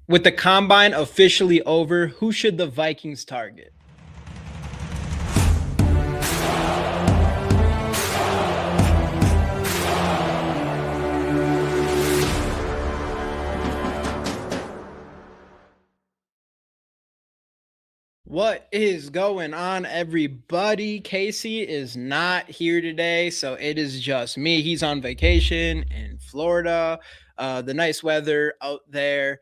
With the combine officially over, who should the Vikings target? What is going on, everybody? Casey is not here today, so it is just me. He's on vacation in Florida. The nice weather out there,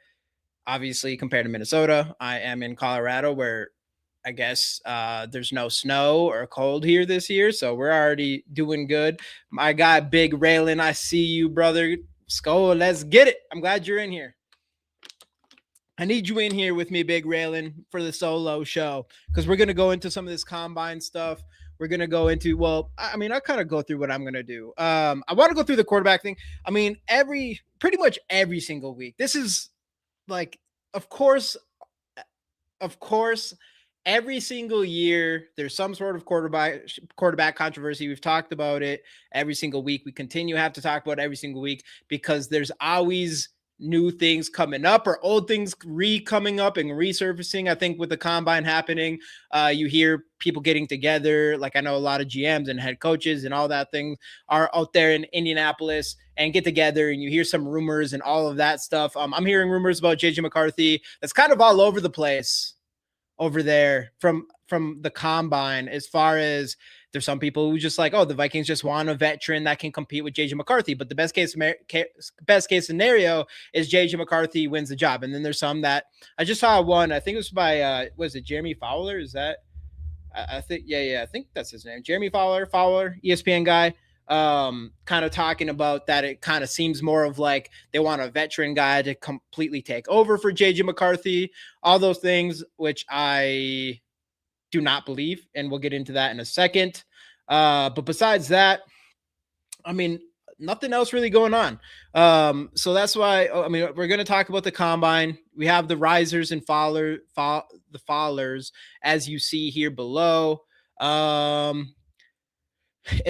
obviously, compared to Minnesota. I am in Colorado, where I guess there's no snow or cold here this year, so we're already doing good. My guy, Big Raylan, I see you, brother. SKOL, let's get it. I'm glad you're in here. I need you in here with me, Big Raylan, for the solo show because we're gonna go into some of this combine stuff. We're gonna go into I kind of go through what I'm gonna do. I want to go through the quarterback thing. I mean, pretty much every single week. This is like, of course, of course, every single year there's some sort of quarterback controversy. We've talked about it every single week. We continue to have to talk about it every single week because there's always new things coming up or old things coming up and resurfacing. I think with the combine happening, you hear people getting together. Like, I know a lot of GMs and head coaches and all that thing are out there in Indianapolis and get together, and you hear some rumors and all of that stuff. I'm hearing rumors about JJ McCarthy. That's kind of all over the place over there from the combine, as far as there's some people who just like, oh, the Vikings just want a veteran that can compete with JJ McCarthy. But the best case scenario is JJ McCarthy wins the job. And then there's some that I just saw one, I think it was by was it Jeremy Fowler? Is that I think I think that's his name. Jeremy Fowler, ESPN guy. Kind of talking about that it kind of seems more of like they want a veteran guy to completely take over for JJ McCarthy, all those things, which I do not believe, and we'll get into that in a second. But besides that, I mean, nothing else really going on. So that's why, I mean, we're going to talk about the combine. We have the risers and the fallers, as you see here below. As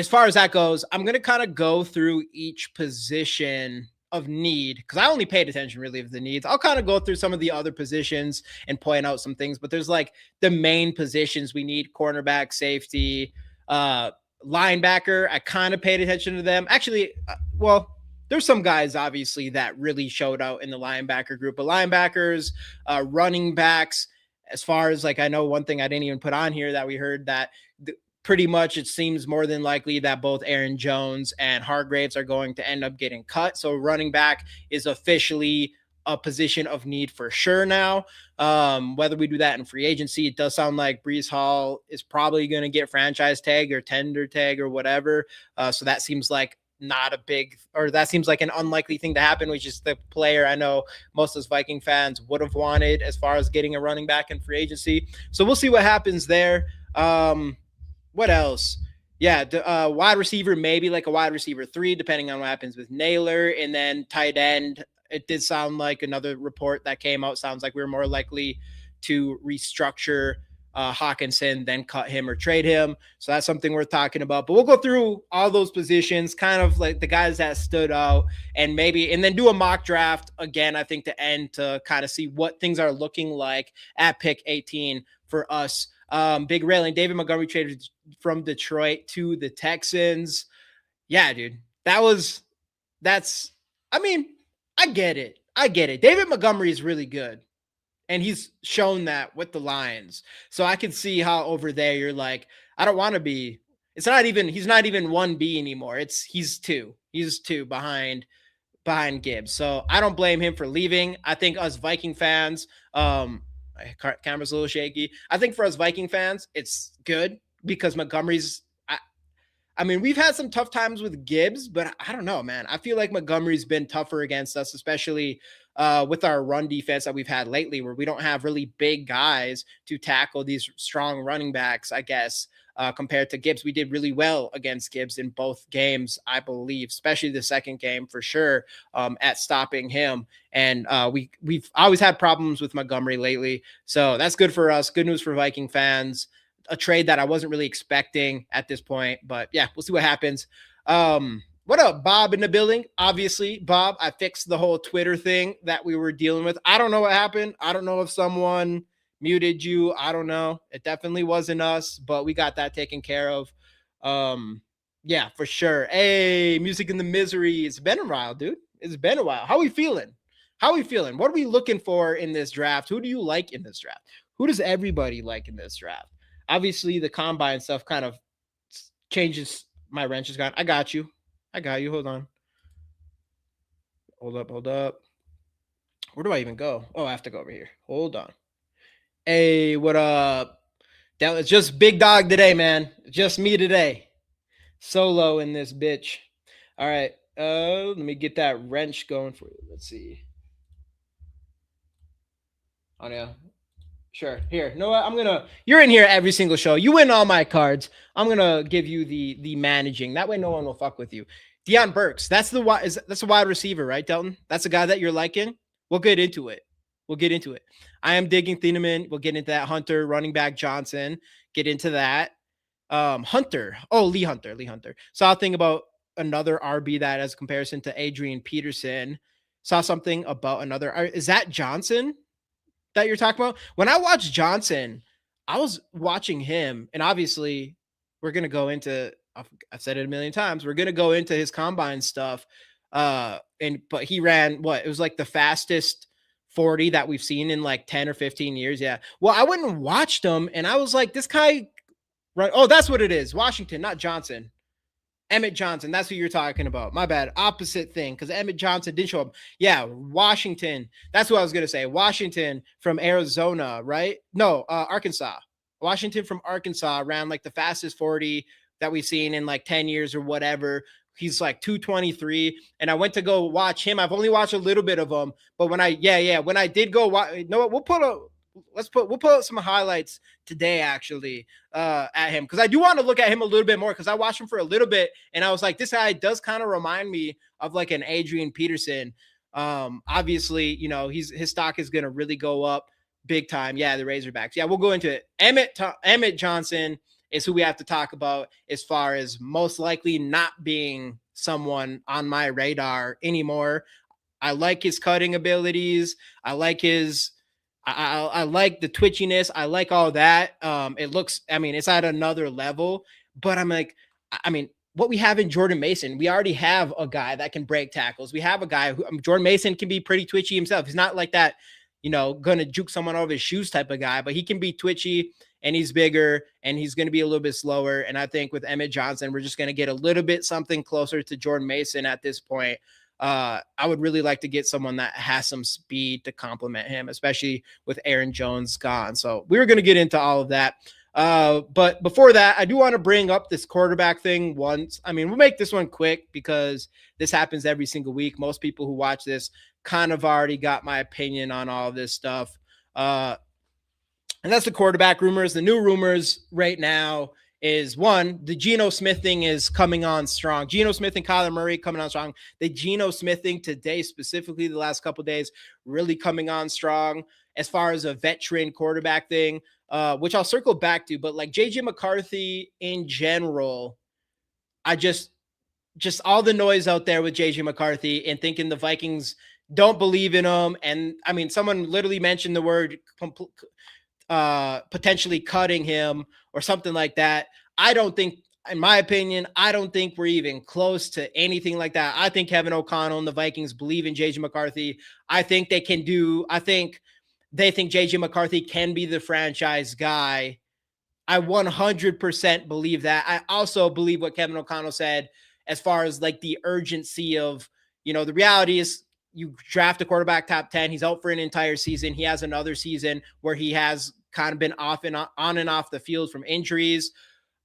far as that goes, I'm going to kind of go through each position of need because I only paid attention really to the needs. I'll kind of go through some of the other positions and point out some things, but there's like the main positions we need: cornerback, safety, linebacker. I kind of paid attention to them. Actually, there's some guys obviously that really showed out in the linebacker group, but linebackers, running backs, as far as like, I know one thing I didn't even put on here that we heard that pretty much it seems more than likely that both Aaron Jones and Hargraves are going to end up getting cut. So running back is officially a position of need for sure now. Whether we do that in free agency, it does sound like Breece Hall is probably going to get franchise tag or tender tag or whatever. So that seems like that seems like an unlikely thing to happen, which is the player I know most of us Viking fans would have wanted as far as getting a running back in free agency. So we'll see what happens there. What else? Yeah, wide receiver, maybe like a wide receiver 3, depending on what happens with Naylor. And then tight end, it did sound like another report that came out. Sounds like we're more likely to restructure Hawkinson, then cut him or trade him. So that's something worth talking about. But we'll go through all those positions, kind of like the guys that stood out, and then do a mock draft again, I think, to end to kind of see what things are looking like at pick 18 for us. Big railing. David Montgomery traded from Detroit to the Texans. Yeah, dude. I mean, I get it. David Montgomery is really good. And he's shown that with the Lions. So I can see how over there you're like, I don't want to be. He's not even 1B anymore. He's 2. He's 2 behind Gibbs. So I don't blame him for leaving. I think us Viking fans, camera's a little shaky. I think for us Viking fans, it's good because Montgomery's. I mean, we've had some tough times with Gibbs, but I don't know, man. I feel like Montgomery's been tougher against us, especially with our run defense that we've had lately, where we don't have really big guys to tackle these strong running backs, I guess, compared to Gibbs. We did really well against Gibbs in both games, I believe, especially the second game for sure, at stopping him. And we've always had problems with Montgomery lately. So that's good for us. Good news for Viking fans. A trade that I wasn't really expecting at this point, but yeah, we'll see what happens. What up, Bob in the building? Obviously, Bob, I fixed the whole Twitter thing that we were dealing with. I don't know what happened. I don't know if someone muted you. I don't know. It definitely wasn't us, but we got that taken care of. Um, yeah, for sure. Hey, music in the misery. It's been a while, dude. It's been a while. How we feeling? How we feeling? What are we looking for in this draft? Who do you like in this draft? Who does everybody like in this draft? Obviously, the combine stuff kind of changes. My wrench is gone. I got you. I got you. Hold on. Hold up. Hold up. Where do I even go? Oh, I have to go over here. Hold on. Hey, what up? That was just big dog today, man. Just me today. Solo in this bitch. All right. Let me get that wrench going for you. Let's see. Oh yeah. Sure. Here. You know what? You're in here every single show. You win all my cards. I'm gonna give you the managing. That way no one will fuck with you. Deion Burks. That's a wide receiver, right, Delton? That's a guy that you're liking. We'll get into it. We'll get into it. I am digging Thieneman. We'll get into that. Hunter, running back Johnson. Get into that. Hunter. Oh, Lee Hunter. Lee Hunter. Saw a thing about another RB that as a comparison to Adrian Peterson. Saw something about another. Is that Johnson that you're talking about? When I watched Johnson, I was watching him, and obviously we're gonna go into. I've said it a million times. We're gonna go into his combine stuff. But he ran what? It was like the fastest 40 that we've seen in like 10 or 15 years. Yeah. Well, I went and watched him, and I was like, this guy. Right. Oh, that's what it is. Washington, not Johnson. Emmett Johnson, that's who you're talking about. My bad. Opposite thing, because Emmett Johnson didn't show up. Yeah, Washington. That's what I was going to say. Washington from Arizona, right? No, Arkansas. Washington from Arkansas ran like the fastest 40 that we've seen in like 10 years or whatever. He's like 223. And I went to go watch him. I've only watched a little bit of him. But when I did go watch, you know what? We'll put up some highlights today actually at him, because I do want to look at him a little bit more, because I watched him for a little bit and I was like, this guy does kind of remind me of like an Adrian Peterson. Obviously, you know, his stock is going to really go up big time. Yeah, the Razorbacks. Yeah, we'll go into it. Emmett Johnson is who we have to talk about as far as most likely not being someone on my radar anymore. I like his cutting abilities. I like I like the twitchiness. I like all that. It looks, I mean, it's at another level, but I'm like, I mean, what we have in Jordan Mason, we already have a guy that can break tackles. We have a guy who, Jordan Mason can be pretty twitchy himself. He's not like that, you know, going to juke someone over his shoes type of guy, but he can be twitchy and he's bigger and he's going to be a little bit slower. And I think with Emmett Johnson, we're just going to get a little bit something closer to Jordan Mason at this point. I would really like to get someone that has some speed to complement him, especially with Aaron Jones gone. So we were going to get into all of that. But before that, I do want to bring up this quarterback thing once. I mean, we'll make this one quick because this happens every single week. Most people who watch this kind of already got my opinion on all of this stuff. And that's the quarterback rumors. The new rumors right now is one, the Geno Smith thing is coming on strong. Geno Smith and Kyler Murray coming on strong. The Geno Smith thing today, specifically the last couple of days, really coming on strong as far as a veteran quarterback thing, which I'll circle back to. But like JJ McCarthy in general, I just all the noise out there with JJ McCarthy and thinking the Vikings don't believe in him. And I mean, someone literally mentioned the word potentially cutting him or something like that. I don't think, in my opinion, I don't think we're even close to anything like that. I think Kevin O'Connell and the Vikings believe in JJ McCarthy. I think they think JJ McCarthy can be the franchise guy. I 100% believe that. I also believe what Kevin O'Connell said as far as like the urgency of, you know, the reality is you draft a quarterback top 10. He's out for an entire season. He has another season where he has kind of been on and off the field from injuries.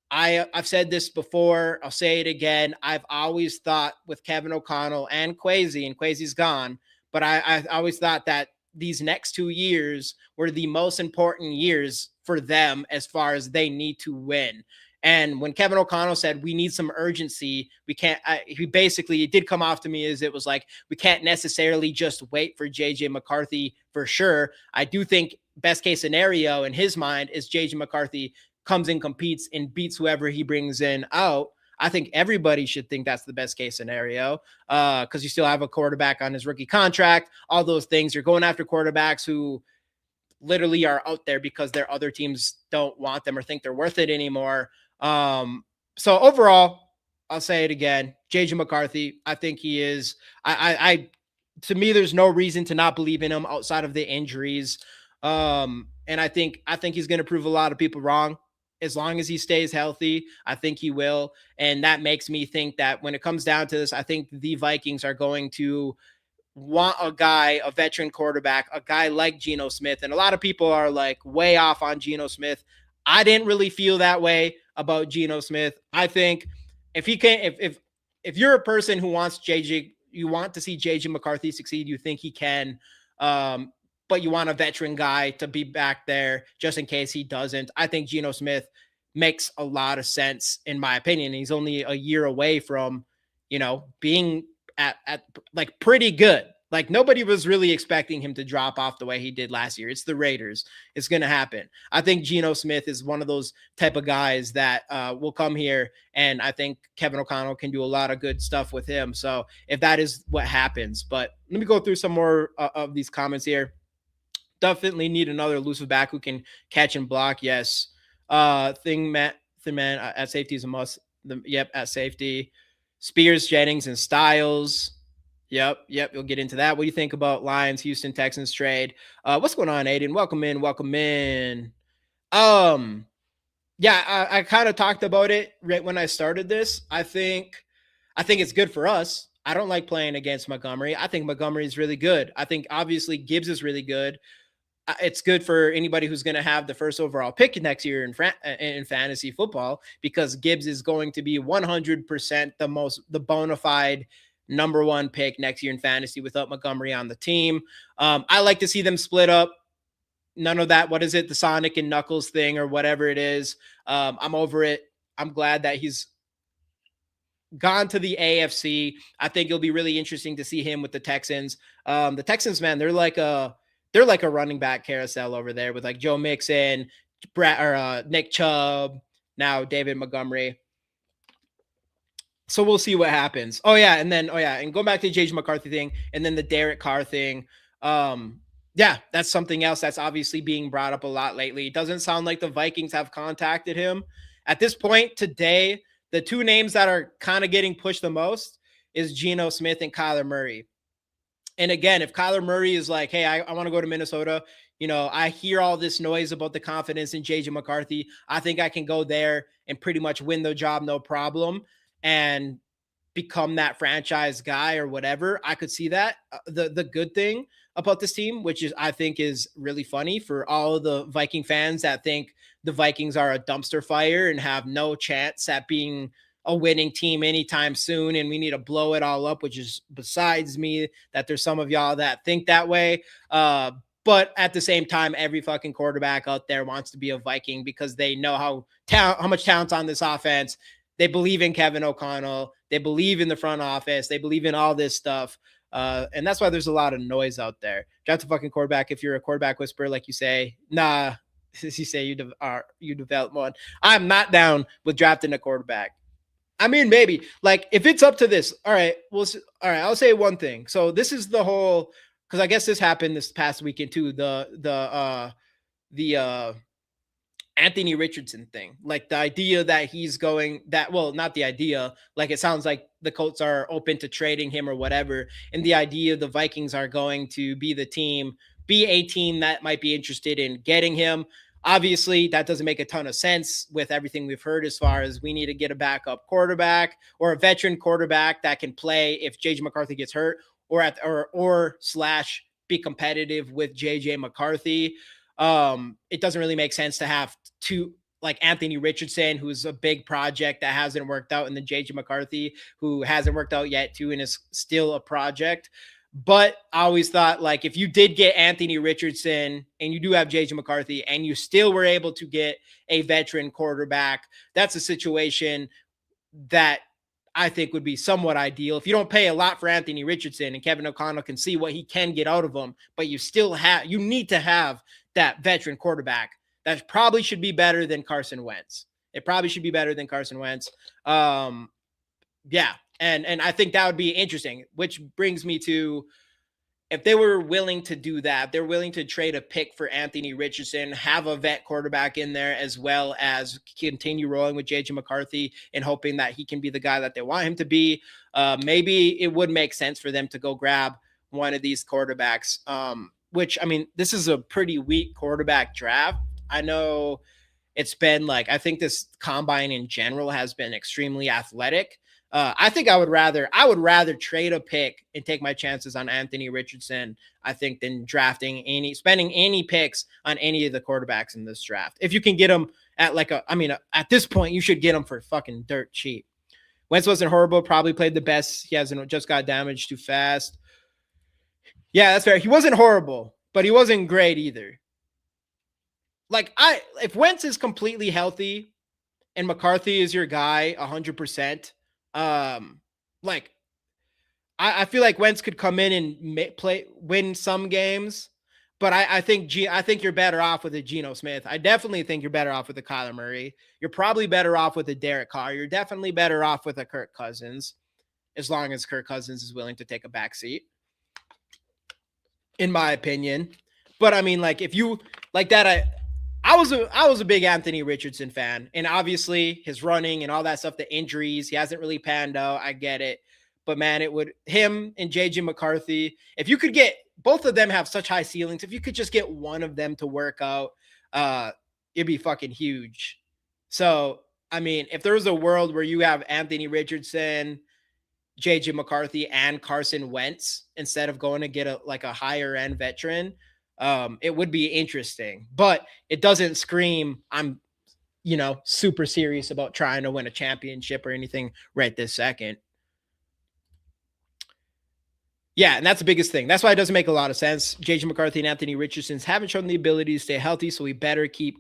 I've said this before. I'll say it again. I've always thought with Kevin O'Connell and Kwesi's gone, but I always thought that these next 2 years were the most important years for them as far as they need to win. And when Kevin O'Connell said we need some urgency, we can't, it did come off to me as it was like, we can't necessarily just wait for JJ McCarthy for sure. I do think best case scenario in his mind is JJ McCarthy comes and competes and beats whoever he brings in out. I think everybody should think that's the best case scenario because you still have a quarterback on his rookie contract, all those things. You're going after quarterbacks who literally are out there because their other teams don't want them or think they're worth it anymore. So overall, I'll say it again. JJ McCarthy, I think he is. I to me, there's no reason to not believe in him outside of the injuries. And I think he's going to prove a lot of people wrong. As long as he stays healthy, I think he will. And that makes me think that when it comes down to this, I think the Vikings are going to want a guy, a veteran quarterback, a guy like Geno Smith. And a lot of people are like way off on Geno Smith. I didn't really feel that way about Geno Smith. I think if he can, if you're a person who wants JJ, you want to see JJ McCarthy succeed, you think he can, but you want a veteran guy to be back there just in case he doesn't. I think Geno Smith makes a lot of sense in my opinion. He's only a year away from, being at like pretty good. Like nobody was really expecting him to drop off the way he did last year. It's the Raiders. It's going to happen. I think Geno Smith is one of those type of guys that will come here, and I think Kevin O'Connell can do a lot of good stuff with him. So if that is what happens, but let me go through some more of these comments here. Definitely need another elusive back who can catch and block. Yes. Thing man at safety is a must. Yep, at safety. Spears, Jennings, and Styles. Yep. You'll get into that. What do you think about Lions, Houston Texans trade? What's going on, Aiden? Welcome in. Yeah, I kind of talked about it right when I started this. I think it's good for us. I don't like playing against Montgomery. I think Montgomery is really good. I think obviously Gibbs is really good. It's good for anybody who's going to have the first overall pick next year in fantasy football because Gibbs is going to be 100% the bona fide number one pick next year in fantasy without Montgomery on the team. I like to see them split up. None of that. What is it? The Sonic and Knuckles thing or whatever it is. I'm over it. I'm glad that he's gone to the AFC. I think it'll be really interesting to see him with the Texans. The Texans, man, they're like a running back carousel over there with like Joe Mixon, Nick Chubb, now David Montgomery. So we'll see what happens. And go back to the JJ McCarthy thing and then the Derek Carr thing. That's something else that's obviously being brought up a lot lately. It doesn't sound like the Vikings have contacted him. At this point today, the two names that are kind of getting pushed the most is Geno Smith and Kyler Murray. And again, if Kyler Murray is like, hey, I want to go to Minnesota, I hear all this noise about the confidence in JJ McCarthy. I think I can go there and pretty much win the job, no problem, and become that franchise guy or whatever. I could see that. The good thing about this team, which is I think is really funny for all of the Viking fans that think the Vikings are a dumpster fire and have no chance at being a winning team anytime soon, and we need to blow it all up, which is besides me that there's some of y'all that think that way. But at the same time, every fucking quarterback out there wants to be a Viking because they know how much talent's on this offense. They believe in Kevin O'Connell. They believe in the front office. They believe in all this stuff. And that's why there's a lot of noise out there. Draft a fucking quarterback if you're a quarterback whisperer, like you say. Nah, you say you develop one. I'm not down with drafting a quarterback. I mean, maybe like if it's up to this, all right, I'll say one thing. So this is the whole, because I guess this happened this past weekend too. The Anthony Richardson thing, like the idea that he's going that, well, not the idea, like it sounds like the Colts are open to trading him or whatever. And the idea the Vikings are going to be a team that might be interested in getting him. Obviously, that doesn't make a ton of sense with everything we've heard as far as we need to get a backup quarterback or a veteran quarterback that can play if JJ McCarthy gets hurt or be competitive with JJ McCarthy. It doesn't really make sense to have two, like Anthony Richardson, who's a big project that hasn't worked out, and then JJ McCarthy, who hasn't worked out yet too and is still a project. But I always thought, like, if you did get Anthony Richardson and you do have JJ McCarthy and you still were able to get a veteran quarterback, that's a situation that I think would be somewhat ideal. If you don't pay a lot for Anthony Richardson and Kevin O'Connell can see what he can get out of him, but you need to have that veteran quarterback that probably should be better than Carson Wentz. It probably should be better than Carson Wentz. Yeah, and I think that would be interesting, which brings me to, if they were willing to do that, they're willing to trade a pick for Anthony Richardson, have a vet quarterback in there, as well as continue rolling with JJ McCarthy and hoping that he can be the guy that they want him to be. Maybe it would make sense for them to go grab one of these quarterbacks, which, I mean, this is a pretty weak quarterback draft. I know it's been like, I think this combine in general has been extremely athletic. I think I would rather trade a pick and take my chances on Anthony Richardson, I think, than spending any picks on any of the quarterbacks in this draft. If you can get them at at this point, you should get them for fucking dirt cheap. Wentz wasn't horrible, probably played the best. He hasn't just got damaged too fast. Yeah, that's fair. He wasn't horrible, but he wasn't great either. If Wentz is completely healthy and McCarthy is your guy 100%, I feel like Wentz could come in and win some games, but I think you're better off with a Geno Smith. I definitely think you're better off with a Kyler Murray. You're probably better off with a Derek Carr. You're definitely better off with a Kirk Cousins, as long as Kirk Cousins is willing to take a back seat, in my opinion. But I mean, if you like that, I was a big Anthony Richardson fan, and obviously his running and all that stuff, the injuries, he hasn't really panned out. I get it, but man, him and JJ McCarthy, if you could get both of them, have such high ceilings. If you could just get one of them to work out, it'd be fucking huge. So, I mean, if there was a world where you have Anthony Richardson, JJ McCarthy, and Carson Wentz instead of going to get a higher end veteran, it would be interesting, but it doesn't scream I'm, super serious about trying to win a championship or anything right this second. Yeah, and that's the biggest thing. That's why it doesn't make a lot of sense. JJ McCarthy and Anthony Richardson haven't shown the ability to stay healthy, so we better keep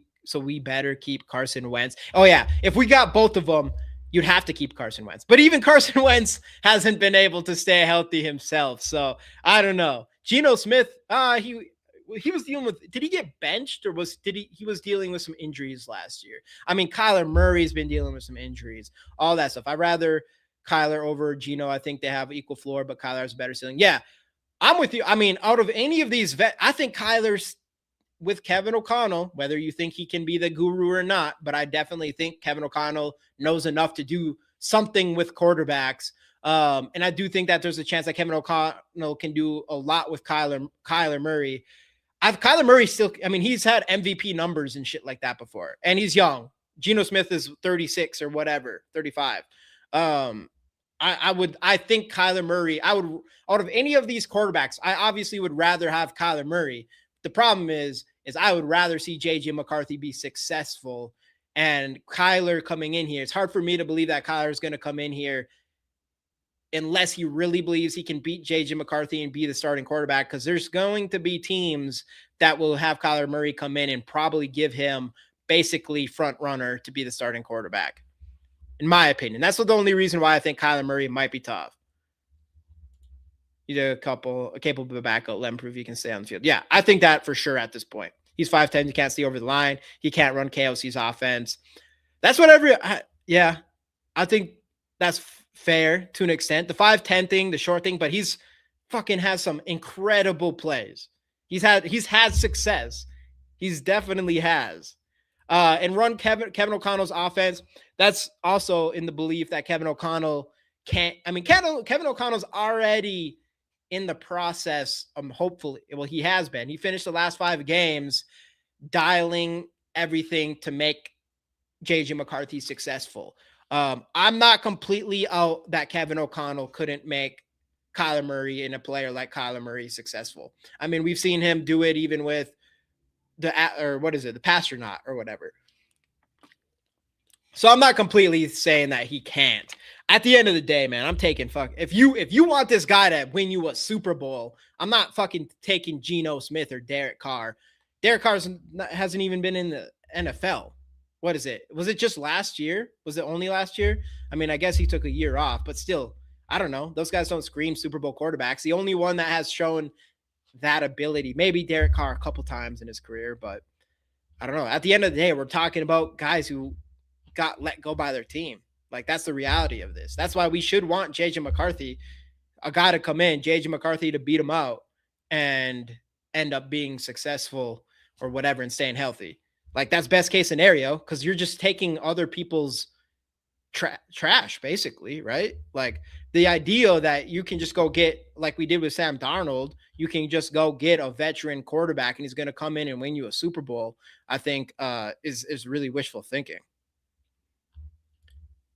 Carson Wentz. Oh yeah, if we got both of them, you'd have to keep Carson Wentz. But even Carson Wentz hasn't been able to stay healthy himself, so I don't know. Geno Smith, he was dealing with, did he get benched, or he was dealing with some injuries last year? I mean, Kyler Murray's been dealing with some injuries, all that stuff. I'd rather Kyler over Geno. I think they have equal floor, but Kyler has a better ceiling. Yeah, I'm with you. I mean, out of any of these I think Kyler's with Kevin O'Connell, whether you think he can be the guru or not, but I definitely think Kevin O'Connell knows enough to do something with quarterbacks. And I do think that there's a chance that Kevin O'Connell can do a lot with Kyler Murray. Kyler Murray still, I mean, he's had MVP numbers and shit like that before, and he's young. Geno Smith is 36 or whatever, 35. I think Kyler Murray, out of any of these quarterbacks, I obviously would rather have Kyler Murray. The problem is I would rather see JJ McCarthy be successful, and Kyler coming in here. It's hard for me to believe that Kyler is going to come in here unless he really believes he can beat JJ McCarthy and be the starting quarterback, because there's going to be teams that will have Kyler Murray come in and probably give him basically front runner to be the starting quarterback. In my opinion, that's the only reason why I think Kyler Murray might be tough. He's a capable backup. Let him prove he can stay on the field. Yeah, I think that for sure at this point. He's 5'10". He can't stay over the line. He can't run KOC's offense. That's yeah, I think that's fair to an extent. The 5'10" thing, the short thing, but he's fucking has some incredible plays. He's had success. He's definitely has. And run Kevin O'Connell's offense. That's also in the belief that Kevin O'Connell can't. I mean, Kevin O'Connell's already in the process. Hopefully, well, he has been. He finished the last 5 games dialing everything to make JJ McCarthy successful. I'm not completely out that Kevin O'Connell couldn't make Kyler Murray and a player like Kyler Murray successful. I mean, we've seen him do it even with the Pastronaut or whatever. So I'm not completely saying that he can't. At the end of the day, man, I'm taking if you want this guy to win you a Super Bowl, I'm not fucking taking Geno Smith or Derek Carr. Derek Carr hasn't even been in the NFL. What is it? Was it just last year? Was it only last year? I mean, I guess he took a year off, but still, I don't know. Those guys don't scream Super Bowl quarterbacks. The only one that has shown that ability, maybe Derek Carr a couple times in his career, but I don't know. At the end of the day, we're talking about guys who got let go by their team. Like, that's the reality of this. That's why we should want JJ McCarthy, a guy to come in, JJ McCarthy, to beat him out and end up being successful or whatever and staying healthy. Like, that's best case scenario, because you're just taking other people's trash, basically, right? Like, the idea that you can just go get, like we did with Sam Darnold, you can just go get a veteran quarterback and he's going to come in and win you a Super Bowl, I think is really wishful thinking.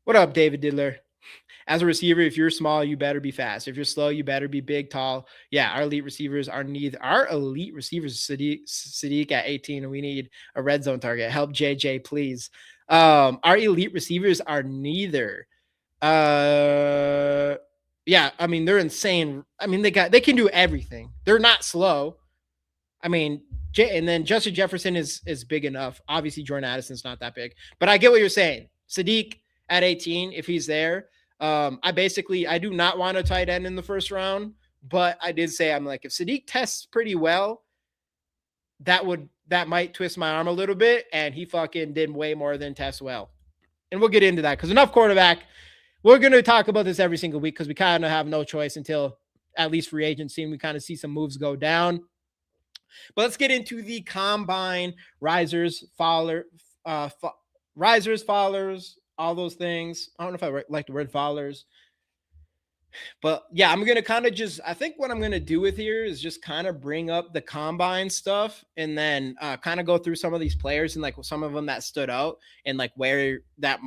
What up, David Diddler? As a receiver, if you're small, you better be fast. If you're slow, you better be big, tall. Yeah, our elite receivers are neither. Our elite receivers, Sadiq at 18, and we need a red zone target. Help JJ, please. Our elite receivers are neither. Yeah, I mean, they're insane. I mean, they can do everything. They're not slow. I mean, and then Justin Jefferson is big enough. Obviously, Jordan Addison's not that big, but I get what you're saying. Sadiq at 18, if he's there, I do not want a tight end in the first round, but I did say, I'm like, if Sadiq tests pretty well, that might twist my arm a little bit, and he fucking did way more than test well. And we'll get into that because enough quarterback. We're going to talk about this every single week because we kind of have no choice until at least free agency, and we kind of see some moves go down. But let's get into the combine, risers, fallers, all those things. I don't know if I like the word fallers. But yeah, I'm going to kind of I think what I'm going to do with here is just kind of bring up the combine stuff and then kind of go through some of these players and like some of them that stood out and like where that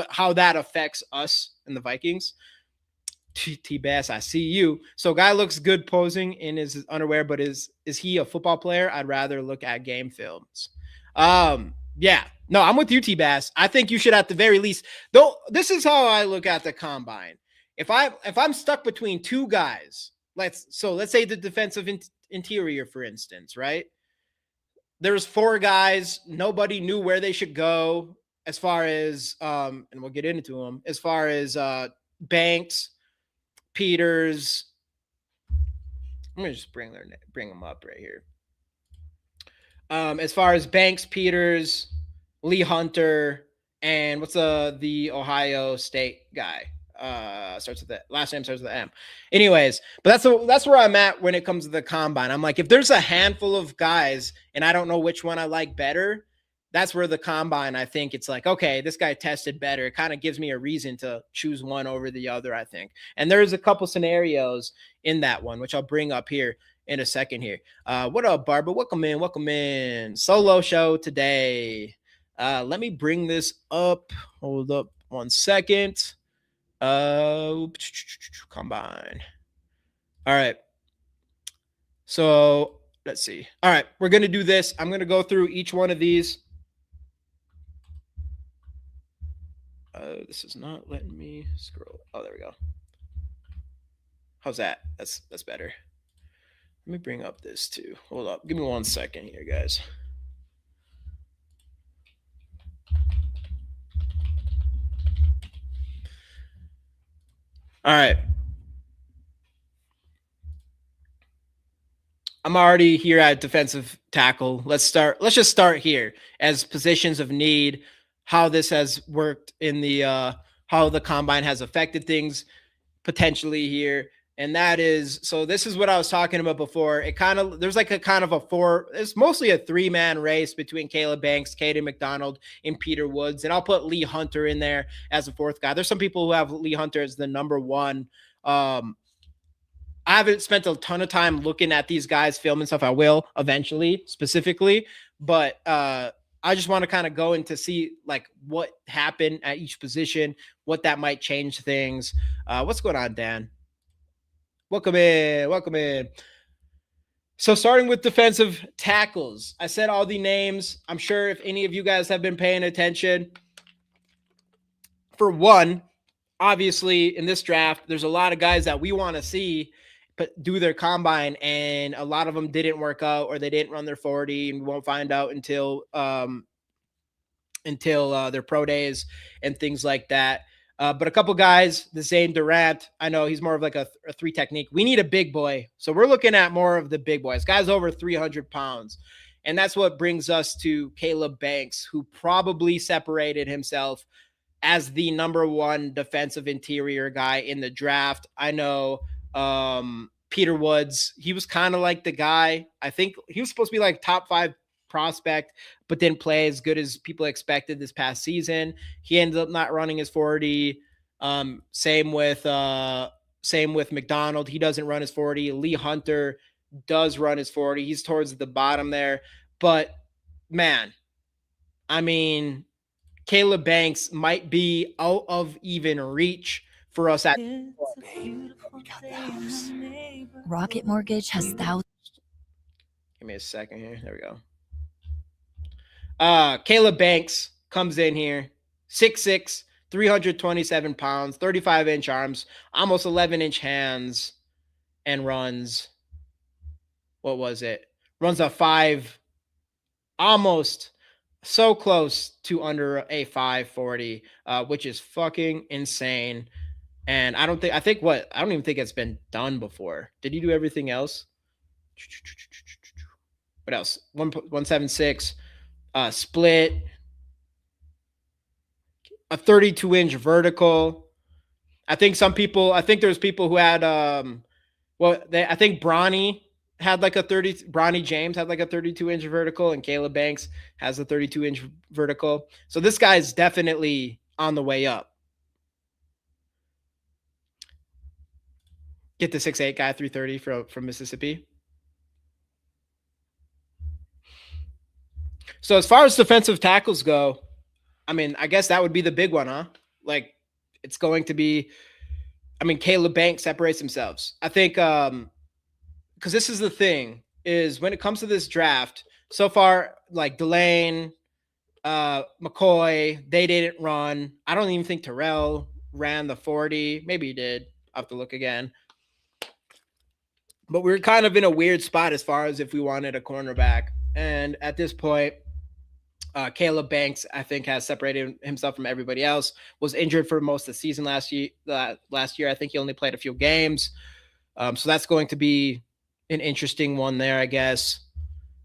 how that affects us and the Vikings. T-Bass, I see you. So guy looks good posing in his underwear, but is he a football player? I'd rather look at game films. Yeah, no, I'm with you, T-Bass. I think you should at the very least, though. This is how I look at the combine. If I'm stuck between two guys, let's say the defensive interior, for instance, right? There's 4 guys. Nobody knew where they should go as far as, and we'll get into them, as far as Banks, Peters. I'm going to just bring them up right here. As far as Banks, Peters, Lee Hunter, and what's the Ohio State guy? Starts with that last name starts with the M. Anyways, but that's where I'm at when it comes to the combine. I'm like, if there's a handful of guys and I don't know which one I like better, that's where the combine, I think it's like, okay, this guy tested better. It kind of gives me a reason to choose one over the other, I think. And there's a couple scenarios in that one, which I'll bring up here in a second here. What up, Barbara? Welcome in. Solo show today. Let me bring this up. Hold up 1 second. Combine. All right. So let's see. All right. We're going to do this. I'm going to go through each one of these. This is not letting me scroll. Oh, there we go. How's that? That's better. Let me bring up this too. Hold up. Give me 1 second here, guys. All right. I'm already here at defensive tackle. Let's just start here as positions of need, how this has worked in the how the combine has affected things potentially here. And that is, so this is what I was talking about before. There's like it's mostly a 3-man race between Caleb Banks, Caden McDonald, and Peter Woods. And I'll put Lee Hunter in there as a 4th guy. There's some people who have Lee Hunter as the number 1. I haven't spent a ton of time looking at these guys' film and stuff. I will eventually, specifically. But I just want to kind of go into see like what happened at each position, what that might change things. What's going on, Dan? Welcome in. So starting with defensive tackles, I said all the names. I'm sure if any of you guys have been paying attention. For one, obviously in this draft, there's a lot of guys that we want to see do their combine, and a lot of them didn't work out or they didn't run their 40, and we won't find out until their pro days and things like that. But a couple guys, the Zane Durant, I know he's more of like a 3 technique. We need a big boy. So we're looking at more of the big boys, guys over 300 pounds. And that's what brings us to Caleb Banks, who probably separated himself as the number one defensive interior guy in the draft. I know Peter Woods, he was kind of like the guy. I think he was supposed to be like top 5 prospect, but didn't play as good as people expected this past season. He ended up not running his 40. Same with McDonald. He doesn't run his 40. Lee Hunter does run his 40. He's towards the bottom there. But man, I mean, Caleb Banks might be out of even reach for us at. Rocket Mortgage has thousands. Give me a second here. There we go. Caleb Banks comes in here, 6'6", 327 pounds, 35-inch arms, almost 11-inch hands, and runs. What was it? Runs a 5, almost so close to under a 540, which is fucking insane. And I don't even think it's been done before. Did he do everything else? What else? 176, split, a 32-inch vertical. I think there's people who had, I think Bronny James had like a 32-inch vertical, and Caleb Banks has a 32-inch vertical. So this guy's definitely on the way up. Get the 6'8" guy, 330 from Mississippi. So as far as defensive tackles go, I mean, I guess that would be the big one, huh? Like, it's going to be, I mean, Caleb Banks separates themselves. I think, because this is the thing, is when it comes to this draft, so far, like Delane, McCoy, they didn't run. I don't even think Terrell ran the 40. Maybe he did. I'll have to look again. But we're kind of in a weird spot as far as if we wanted a cornerback. And at this point, Caleb Banks, I think, has separated himself from everybody else. Was injured for most of the season last year. I think he only played a few games. So that's going to be an interesting one there, I guess.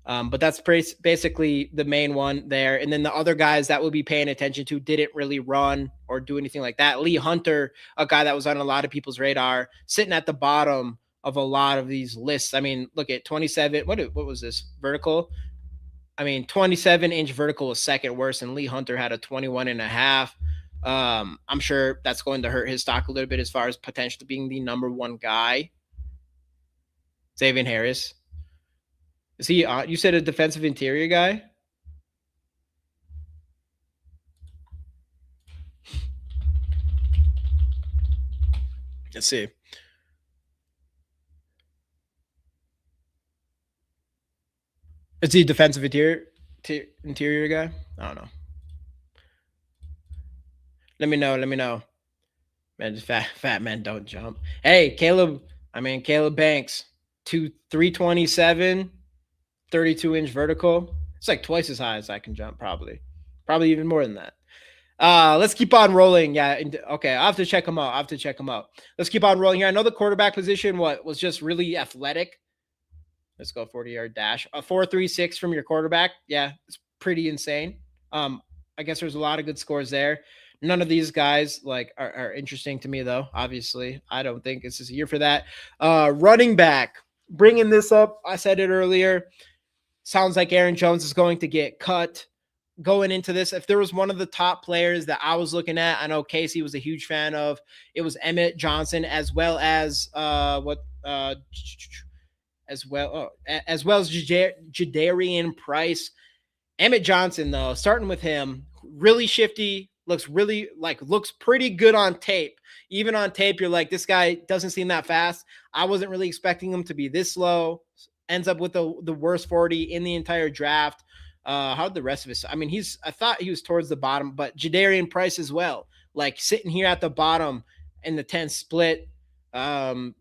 But that's basically the main one there. And then the other guys that we'll be paying attention to didn't really run or do anything like that. Lee Hunter, a guy that was on a lot of people's radar, sitting at the bottom of a lot of these lists. I mean, look at 27. What was this? Vertical? I mean, 27-inch vertical was second worst, and Lee Hunter had a 21.5. I'm sure that's going to hurt his stock a little bit as far as potentially being the number one guy. Xavier Harris. Is he, you said a defensive interior guy? Let's see. Is he a defensive interior guy? I don't know. Let me know. Man, just fat men don't jump. Hey, Caleb Banks, 327, 32-inch vertical. It's like twice as high as I can jump, probably even more than that. Let's keep on rolling. Yeah, okay, I'll have to check him out. Let's keep on rolling here. I know the quarterback position was just really athletic. Let's go 40-yard dash. A 4.36 from your quarterback. Yeah, it's pretty insane. I guess there's a lot of good scores there. None of these guys are interesting to me, though. Obviously, I don't think this is a year for that. Running back, bringing this up. I said it earlier. Sounds like Aaron Jones is going to get cut going into this. If there was one of the top players that I was looking at, I know Casey was a huge fan of. It was Emmett Johnson, as well as Jadarian Price. Emmett Johnson, though, starting with him, really shifty, looks pretty good on tape. Even on tape, you're like, this guy doesn't seem that fast. I wasn't really expecting him to be this slow. Ends up with the worst 40 in the entire draft. How'd the rest of it? I mean, I thought he was towards the bottom, but Jadarian Price as well, like sitting here at the bottom in the 10 split. Jadarian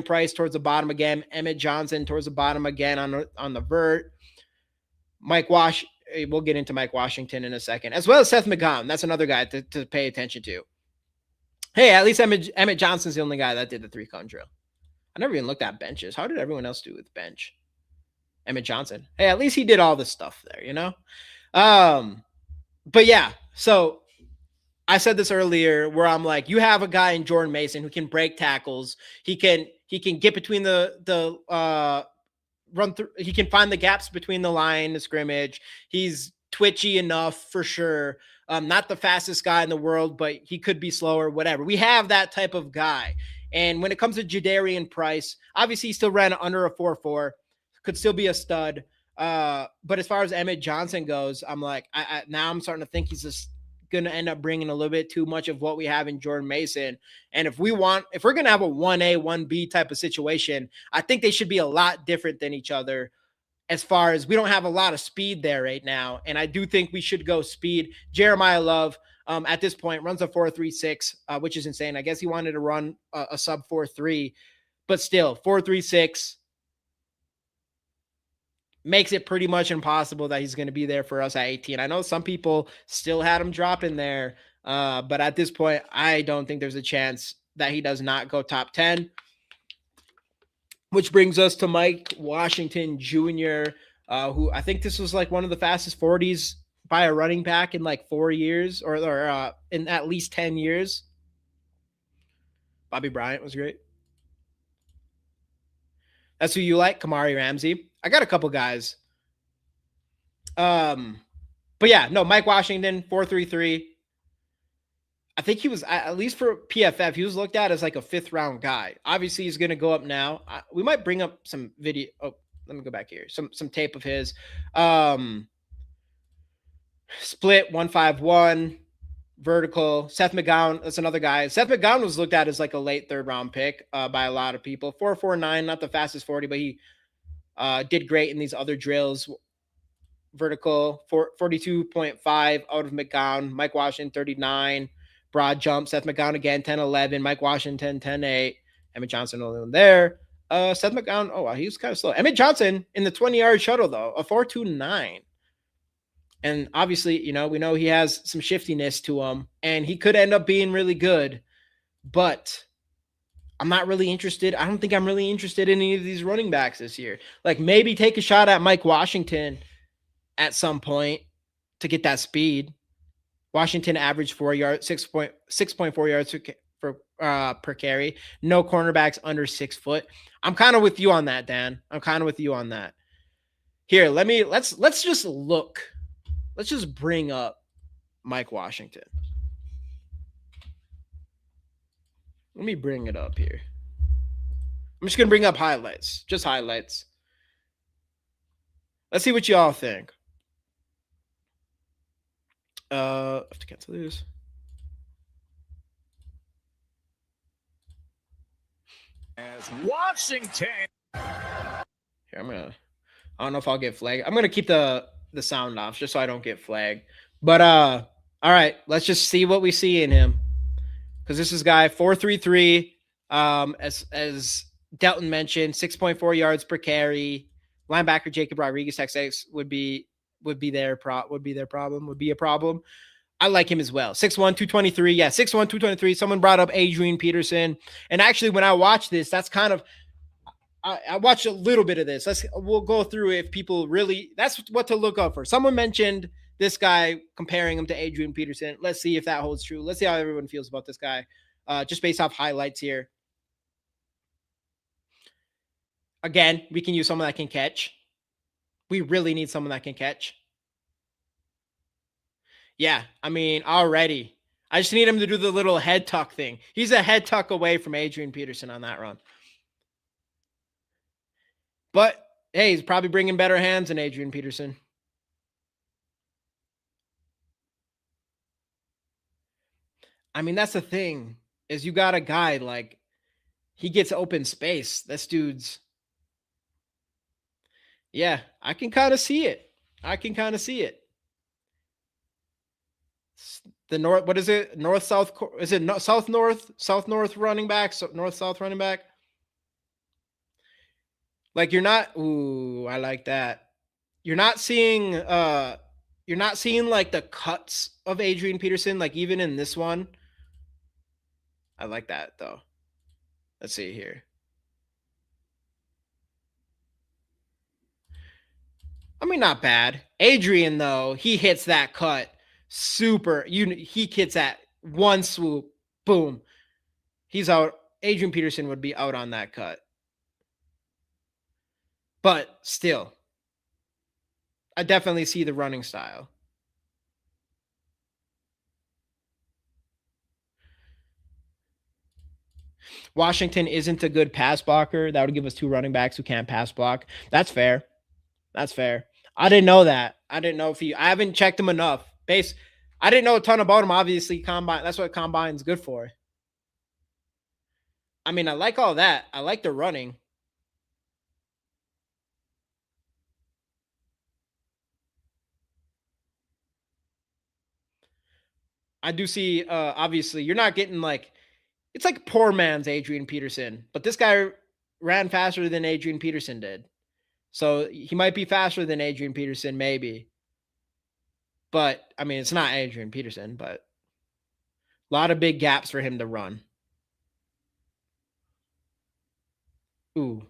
Price towards the bottom again. Emmett Johnson towards the bottom again on the vert. We'll get into Mike Washington in a second, as well as Seth McGowan. That's another guy to pay attention to. Hey, at least Emmett Johnson's the only guy that did the 3-cone drill. I never even looked at benches. How did everyone else do with bench? Emmett Johnson. Hey, at least he did all this stuff there, you know? But yeah, so I said this earlier where I'm like, you have a guy in Jordan Mason who can break tackles. He can get between the run through. He can find the gaps between the line of scrimmage. He's twitchy enough for sure. Not the fastest guy in the world, but he could be slower, whatever. We have that type of guy. And when it comes to Jadarian Price, obviously he still ran under a 4.4, could still be a stud. But as far as Emmett Johnson goes, I'm like, now I'm starting to think he's just going to end up bringing a little bit too much of what we have in Jordan Mason. And if we're going to have a 1A, 1B type of situation, I think they should be a lot different than each other as far as we don't have a lot of speed there right now. And I do think we should go speed. Jeremiah Love, at this point, runs a 4.36, which is insane. I guess he wanted to run a sub 4.3, but still 4.36 makes it pretty much impossible that he's going to be there for us at 18. I know some people still had him drop in there, but at this point, I don't think there's a chance that he does not go top 10. Which brings us to Mike Washington Jr., who I think this was like one of the fastest 40s by a running back in like 4 years or in at least 10 years. Bobby Bryant was great. That's who you like, Kamari Ramsey. I got a couple guys. But yeah, no, Mike Washington, 4.33. I think he was, at least for PFF, he was looked at as like a 5th round guy. Obviously, he's going to go up now. We might bring up some video. Oh, let me go back here. Some tape of his. Split 151, vertical. Seth McGowan, that's another guy. Seth McGowan was looked at as like a late 3rd round pick by a lot of people. 4.49, not the fastest 40, but he did great in these other drills. Vertical, 42.5 out of McGowan. Mike Washington, 39. Broad jump. Seth McGowan again, 10.11. Mike Washington, 10.8. Emmett Johnson, only one there. Seth McGowan, oh, wow, he was kind of slow. Emmett Johnson in the 20-yard shuttle, though, a 4.29. And obviously, we know he has some shiftiness to him, and he could end up being really good. But I'm not really interested. I don't think I'm really interested in any of these running backs this year. Like maybe take a shot at Mike Washington at some point to get that speed. Washington averaged 6.4 yards per carry. No cornerbacks under 6 foot. I'm kind of with you on that, Dan. I'm kind of with you on that. Here, let's just look. Let's just bring up Mike Washington. Let me bring it up here. I'm just going to bring up highlights. Just highlights. Let's see what y'all think. I have to cancel this. As Washington. Here, I don't know if I'll get flagged. I'm going to keep the sound off just so I don't get flagged. But, all right, let's just see what we see in him. Because this is guy 4.33, as Delton mentioned, 6.4 yards per carry. Linebacker Jacob Rodriguez, Texas, would be a problem. I like him as well. 6'1", 223. Yeah, 6'1", 223. Someone brought up Adrian Peterson. And actually, when I watched this, that's kind of I watched a little bit of this. We'll go through if people really, that's what to look up for. Someone mentioned this guy, comparing him to Adrian Peterson. Let's see if that holds true. Let's see how everyone feels about this guy, just based off highlights here. Again, we can use someone that can catch. We really need someone that can catch. Yeah, I mean, already. I just need him to do the little head tuck thing. He's a head tuck away from Adrian Peterson on that run. But, hey, he's probably bringing better hands than Adrian Peterson. I mean, that's the thing, is you got a guy, like, he gets open space. This dude's... Yeah, I can kind of see it. The north, what is it? North-south, is it south-north? South-north running back? North-south running back? Like you're not, ooh, I like that. You're not seeing like the cuts of Adrian Peterson, like even in this one. I like that though. Let's see here. I mean, not bad. Adrian though, he hits that cut super. He hits that one swoop, boom, he's out. Adrian Peterson would be out on that cut. But still, I definitely see the running style. Washington isn't a good pass blocker. That would give us 2 running backs who can't pass block. That's fair. That's fair. I didn't know that. I didn't know if I haven't checked him enough. I didn't know a ton about him. Obviously, combine. That's what combine's good for. I mean, I like all that. I like the running. I do see, obviously, you're not getting like, it's like poor man's Adrian Peterson, but this guy ran faster than Adrian Peterson did. So he might be faster than Adrian Peterson, maybe. But, I mean, it's not Adrian Peterson, but a lot of big gaps for him to run. Ooh.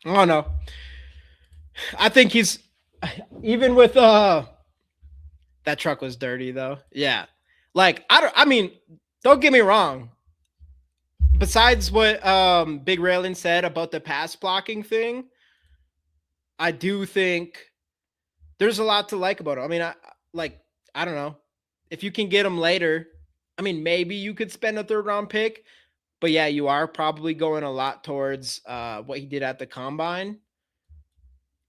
I don't know. I think he's, even with that truck was dirty though. Yeah. Like I mean, don't get me wrong. Besides what Big Raylan said about the pass blocking thing, I do think there's a lot to like about it. I mean, I don't know. If you can get him later, I mean, maybe you could spend a 3rd round pick, but yeah, you are probably going a lot towards what he did at the combine.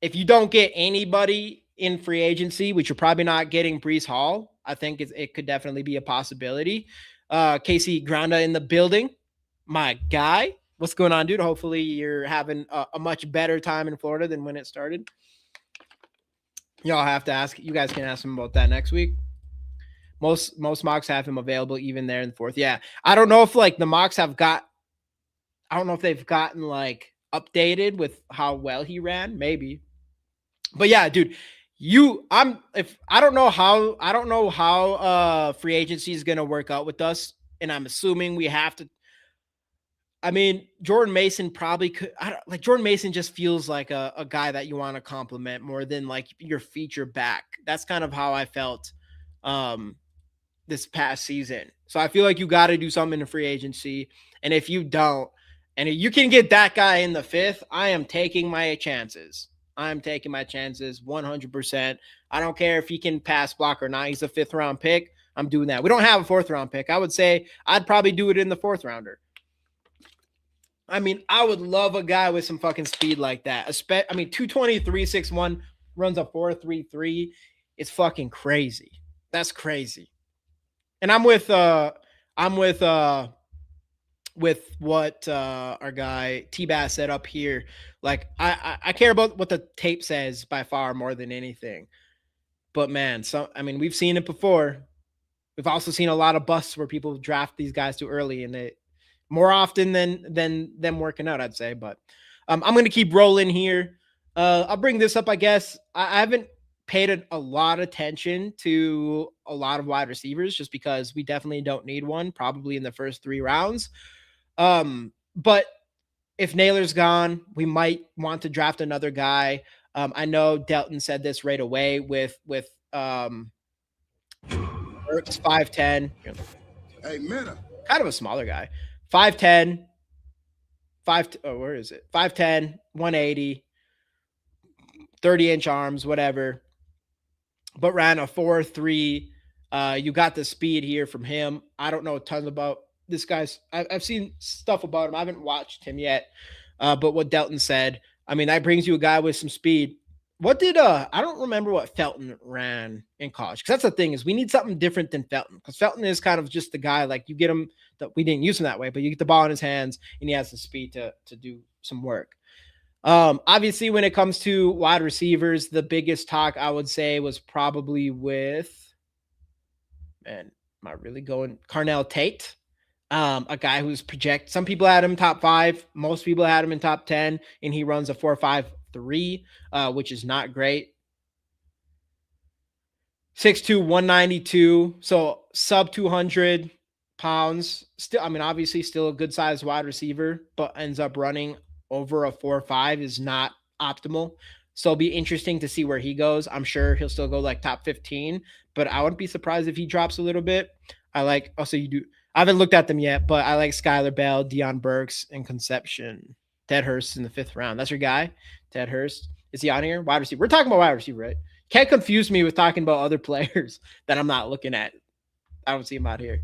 If you don't get anybody in free agency, which you're probably not getting Breece Hall, I think it could definitely be a possibility. Casey Granda in the building, my guy. What's going on, dude? Hopefully you're having a much better time in Florida than when it started. Y'all have to ask. You guys can ask him about that next week. Most mocks have him available even there in the 4th. Yeah, I don't know if like the mocks have got. I don't know if they've gotten like updated with how well he ran. Maybe. But yeah, dude, I don't know how free agency is going to work out with us, and I'm assuming we have to. I mean, Jordan Mason probably could. Jordan Mason just feels like a guy that you want to compliment more than like your feature back. That's kind of how I felt this past season. So I feel like you got to do something in free agency, and if you don't, and if you can get that guy in the 5th, I am taking my chances. I'm taking my chances 100%. I don't care if he can pass block or not. He's a 5th round pick. I'm doing that. We don't have a 4th round pick. I would say I'd probably do it in the 4th rounder. I mean, I would love a guy with some fucking speed like that. 223, 6'1", runs a 4.33. It's fucking crazy. That's crazy. And I'm with what our guy T-Bass said up here. Like I care about what the tape says by far more than anything. But man, we've seen it before. We've also seen a lot of busts where people draft these guys too early, and it more often than them working out, I'd say. But I'm going to keep rolling here. I'll bring this up, I guess. I haven't paid a lot of attention to a lot of wide receivers just because we definitely don't need one, probably in the first 3 rounds. But if Naylor's gone, we might want to draft another guy. I know Delton said this right away with Ertz 5'10". Hey, Meta. Kind of a smaller guy. 5'10". Where is it? 5'10", 180, 30-inch arms, whatever. But ran a 4.3. You got the speed here from him. I don't know tons about this guy's. I've seen stuff about him. I haven't watched him yet. But what Delton said, I mean, that brings you a guy with some speed. What did I don't remember what Felton ran in college, because that's the thing, is we need something different than Felton, because Felton is kind of just the guy, like, you get him, that we didn't use him that way, but you get the ball in his hands and he has the speed to do some work. Obviously, when it comes to wide receivers, the biggest talk I would say was probably with, man, am I really going Carnell Tate? A guy who's some people had him top 5, most people had him in top 10, and he runs a 4.53, which is not great. 6'2", 192, so sub 200 pounds. Still, I mean, obviously still a good sized wide receiver, but ends up running over a 4.5 is not optimal. So it'll be interesting to see where he goes. I'm sure he'll still go like top 15, but I wouldn't be surprised if he drops a little bit. I like, also, you do, I haven't looked at them yet, but I like Skylar Bell, Deion Burks, and Conception. Ted Hurst in the 5th round. That's your guy, Ted Hurst. Is he on here? Wide receiver. We're talking about wide receiver, right? Can't confuse me with talking about other players that I'm not looking at. I don't see him out here.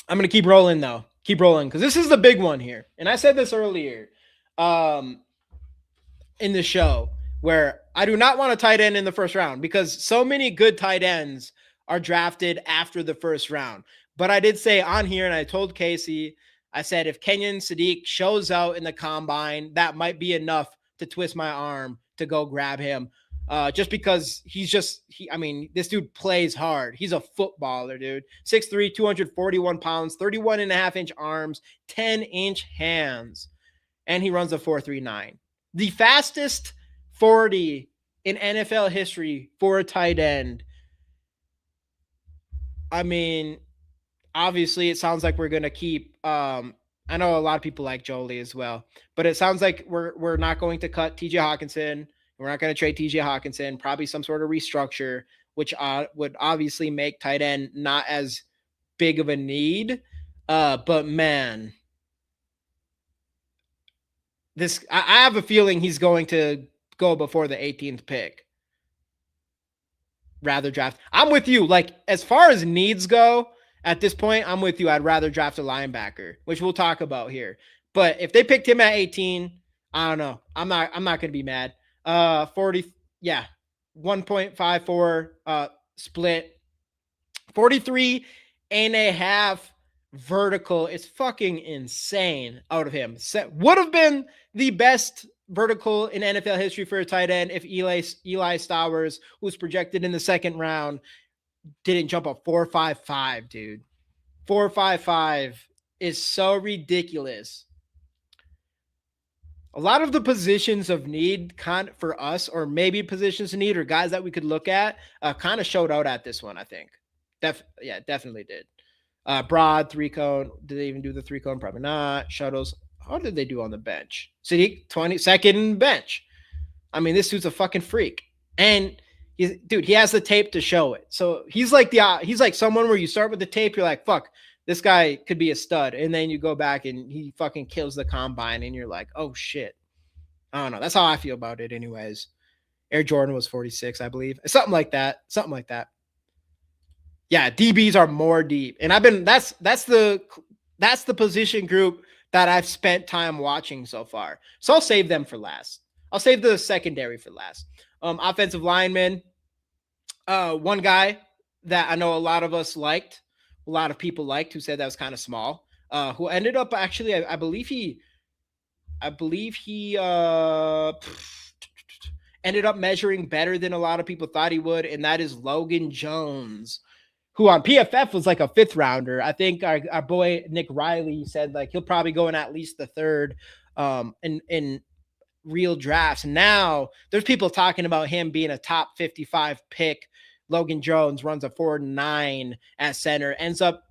I'm going to keep rolling, though. Keep rolling, because this is the big one here. And I said this earlier in the show, where I do not want a tight end in the 1st round because so many good tight ends are drafted after the 1st round. But I did say on here, and I told Casey, I said, if Kenyon Sadiq shows out in the combine, that might be enough to twist my arm to go grab him. Just because this dude plays hard. He's a footballer, dude. 6'3", 241 pounds, 31.5-inch arms, 10-inch hands. And he runs a 4.39. The fastest 40 in NFL history for a tight end. I mean, obviously, it sounds like we're going to keep I know a lot of people like Jolie as well, but it sounds like we're not going to cut TJ Hawkinson. We're not going to trade TJ Hawkinson, probably some sort of restructure, which would obviously make tight end not as big of a need. But man, I have a feeling he's going to go before the 18th pick. Rather draft. I'm with you. Like, as far as needs go, at this point, I'm with you. I'd rather draft a linebacker, which we'll talk about here. But if they picked him at 18, I don't know. I'm not going to be mad. 40, yeah, 1.54 split, 43.5 vertical. It's fucking insane out of him. Would have been the best vertical in NFL history for a tight end if Eli Stowers, who's projected in the 2nd round, didn't jump a 4.55, dude. 4.55 is so ridiculous. A lot of the positions of need for us, or maybe positions of need, or guys that we could look at, kind of showed out at this one, I think. Definitely did. Broad, 3-cone. Did they even do the 3-cone? Probably not. Shuttles. How did they do on the bench? Sadiq, 22nd bench. I mean, this dude's a fucking freak. And he has the tape to show it. So he's like someone where you start with the tape, you're like, fuck, this guy could be a stud. And then you go back and he fucking kills the combine and you're like, oh shit. I don't know. That's how I feel about it anyways. Air Jordan was 46, I believe. Something like that. Yeah, DBs are more deep. And that's the position group that I've spent time watching so far. So I'll save them for last. I'll save the secondary for last. Offensive lineman. One guy that I know a lot of people liked, who said that was kind of small, who ended up actually, I believe he ended up measuring better than a lot of people thought he would, and that is Logan Jones, who on PFF was like a 5th rounder. I think our boy Nick Riley said like he'll probably go in at least the 3rd in real drafts. Now there's people talking about him being a top 55 pick. Logan Jones runs a 4.9 at center, ends up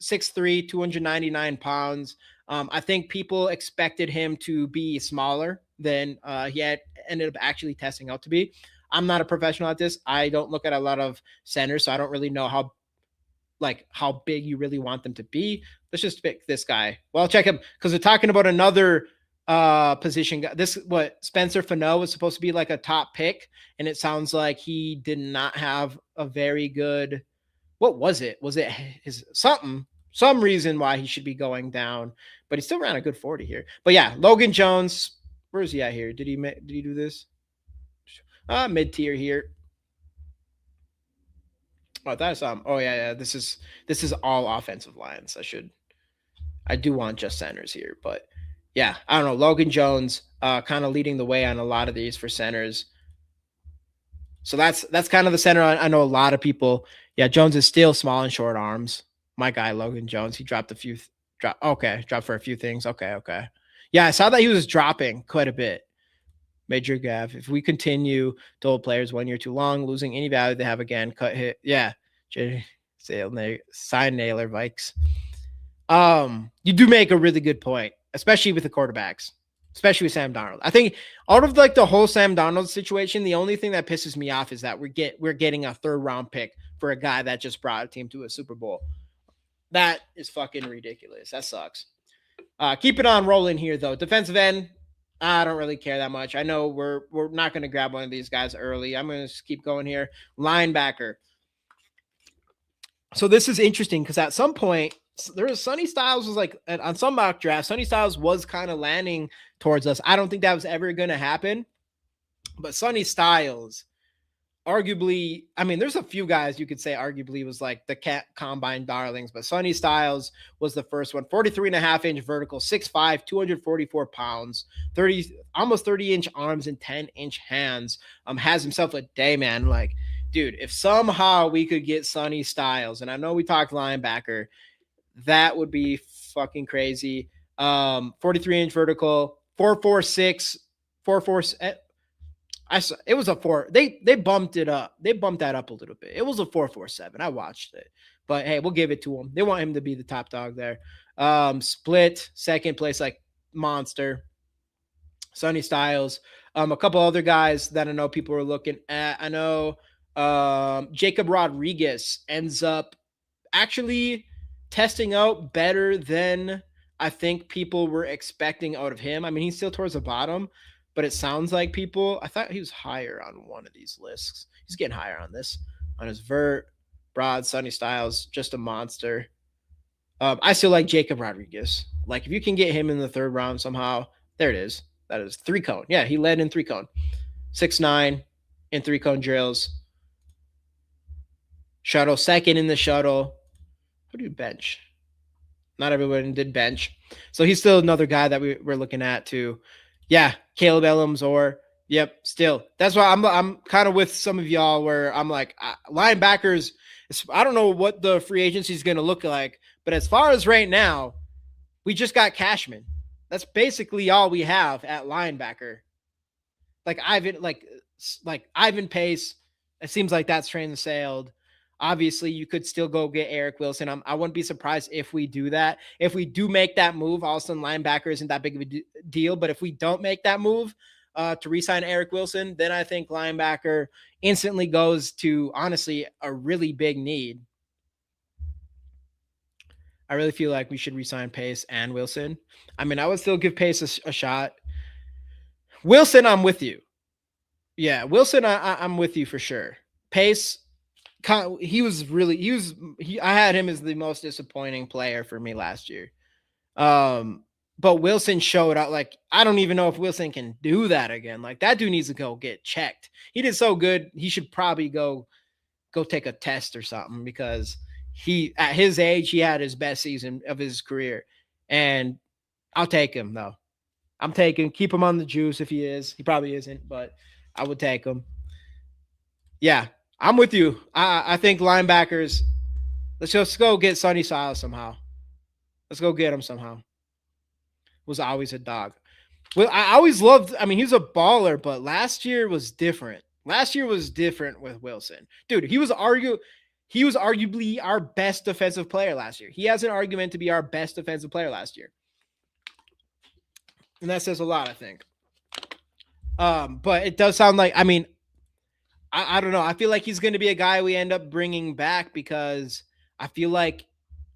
6'3", 299 pounds. I think people expected him to be smaller than he had ended up actually testing out to be. I'm not a professional at this. I don't look at a lot of centers, so I don't really know how big you really want them to be. Let's just pick this guy. Well, check him, because we're talking about another position guy. Spencer Fano was supposed to be like a top pick, and it sounds like he did not have a very good. What was it? Was it some reason why he should be going down? But he still ran a good 40 here. But yeah, Logan Jones. Where is he at here? Did he do this? Mid tier here. Oh, that's oh yeah. This is all offensive lines. I do want just centers here, but yeah, I don't know. Logan Jones, kind of leading the way on a lot of these for centers. So that's kind of the center. I know a lot of people. Yeah, Jones is still small and short arms. My guy Logan Jones, he dropped for a few things. Okay. Yeah, I saw that he was dropping quite a bit. Major gaff. If we continue to hold players 1 year too long, losing any value they have again, cut hit. Yeah. Sign Naylor, Vikes. You do make a really good point, especially with the quarterbacks, especially with Sam Darnold. I think out of like the whole Sam Darnold situation, the only thing that pisses me off is that we're getting a 3rd round pick for a guy that just brought a team to a Super Bowl. That is fucking ridiculous. That sucks. Keep it on rolling here though. Defensive end, I don't really care that much. I know we're not going to grab one of these guys early. I'm going to just keep going here. Linebacker. So this is interesting because at some point there was Sonny Styles was like on some mock draft, Sonny Styles was kind of landing towards us. I don't think that was ever going to happen, but Sonny Styles, arguably, I mean, there's a few guys you could say arguably was like the combine darlings, but Sonny Styles was the first one. 43.5-inch vertical, 6'5", 244 pounds, almost 30-inch arms and 10-inch hands. Has himself a day, man. Like, dude, if somehow we could get Sonny Styles, and I know we talked linebacker, that would be fucking crazy. 43-inch vertical, 4.46, 4.4. It was a 4. They bumped it up. They bumped that up a little bit. It was a 4.47. I watched it, but hey, we'll give it to him. They want him to be the top dog there. Split second place, like monster. Sonny Styles. A couple other guys that I know people are looking at. I know Jacob Rodriguez ends up actually testing out better than I think people were expecting out of him. I mean, he's still towards the bottom, but it sounds like I thought he was higher on one of these lists. He's getting higher on this, on his vert, broad, Sonny Styles, just a monster. I still like Jacob Rodriguez. Like, if you can get him in the 3rd round somehow, there it is. That is 3-cone. Yeah, he led in 3-cone. 6'9" in 3-cone drills. Shuttle, second in the shuttle. Who do you bench? Not everyone did bench. So he's still another guy that we're looking at too. Yeah, Caleb Ellams or yep, still. That's why I'm kind of with some of y'all where I'm like linebackers. I don't know what the free agency is going to look like, but as far as right now, we just got Cashman. That's basically all we have at linebacker. Like Ivan Pace. It seems like that's train sailed. Obviously, you could still go get Eric Wilson. I wouldn't be surprised if we do that. If we do make that move, all of a sudden linebacker isn't that big of a deal. But if we don't make that move to re-sign Eric Wilson, then I think linebacker instantly goes to, honestly, a really big need. I really feel like we should re-sign Pace and Wilson. I mean, I would still give Pace a shot. Wilson, I'm with you. Yeah, Wilson, I'm with you for sure. Pace, I had him as the most disappointing player for me last year. But Wilson showed out. Like, I don't even know if Wilson can do that again. Like, that dude needs to go get checked. He did so good. He should probably go take a test or something, because at his age, he had his best season of his career. And I'll take him though. Keep him on the juice if he is. He probably isn't, but I would take him. Yeah, I'm with you. I think linebackers, let's just go get Sonny Styles somehow. Let's go get him somehow. Was always a dog. Well, I always loved, I mean, he was a baller, but last year was different. Last year was different with Wilson. Dude, he was arguably our best defensive player last year. He has an argument to be our best defensive player last year. And that says a lot, I think. But it does sound like, I mean, I don't know. I feel like he's going to be a guy we end up bringing back, because I feel like,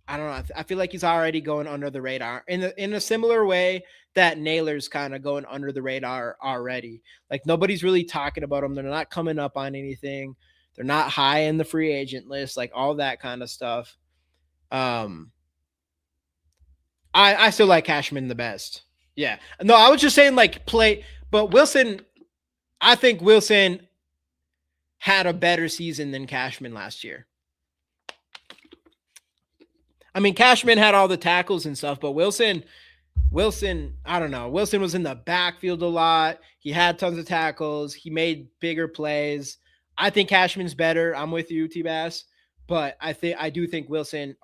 I don't know. I feel like he's already going under the radar in a similar way that Naylor's kind of going under the radar already. Like, nobody's really talking about him. They're not coming up on anything. They're not high in the free agent list, like all that kind of stuff. I still like Cashman the best. Yeah. No, I was just saying like play, but Wilson, I think Wilson had a better season than Cashman last year. I mean, Cashman had all the tackles and stuff, but Wilson, I don't know. Wilson was in the backfield a lot. He had tons of tackles. He made bigger plays. I think Cashman's better. I'm with you, T-Bass. But I do think Wilson,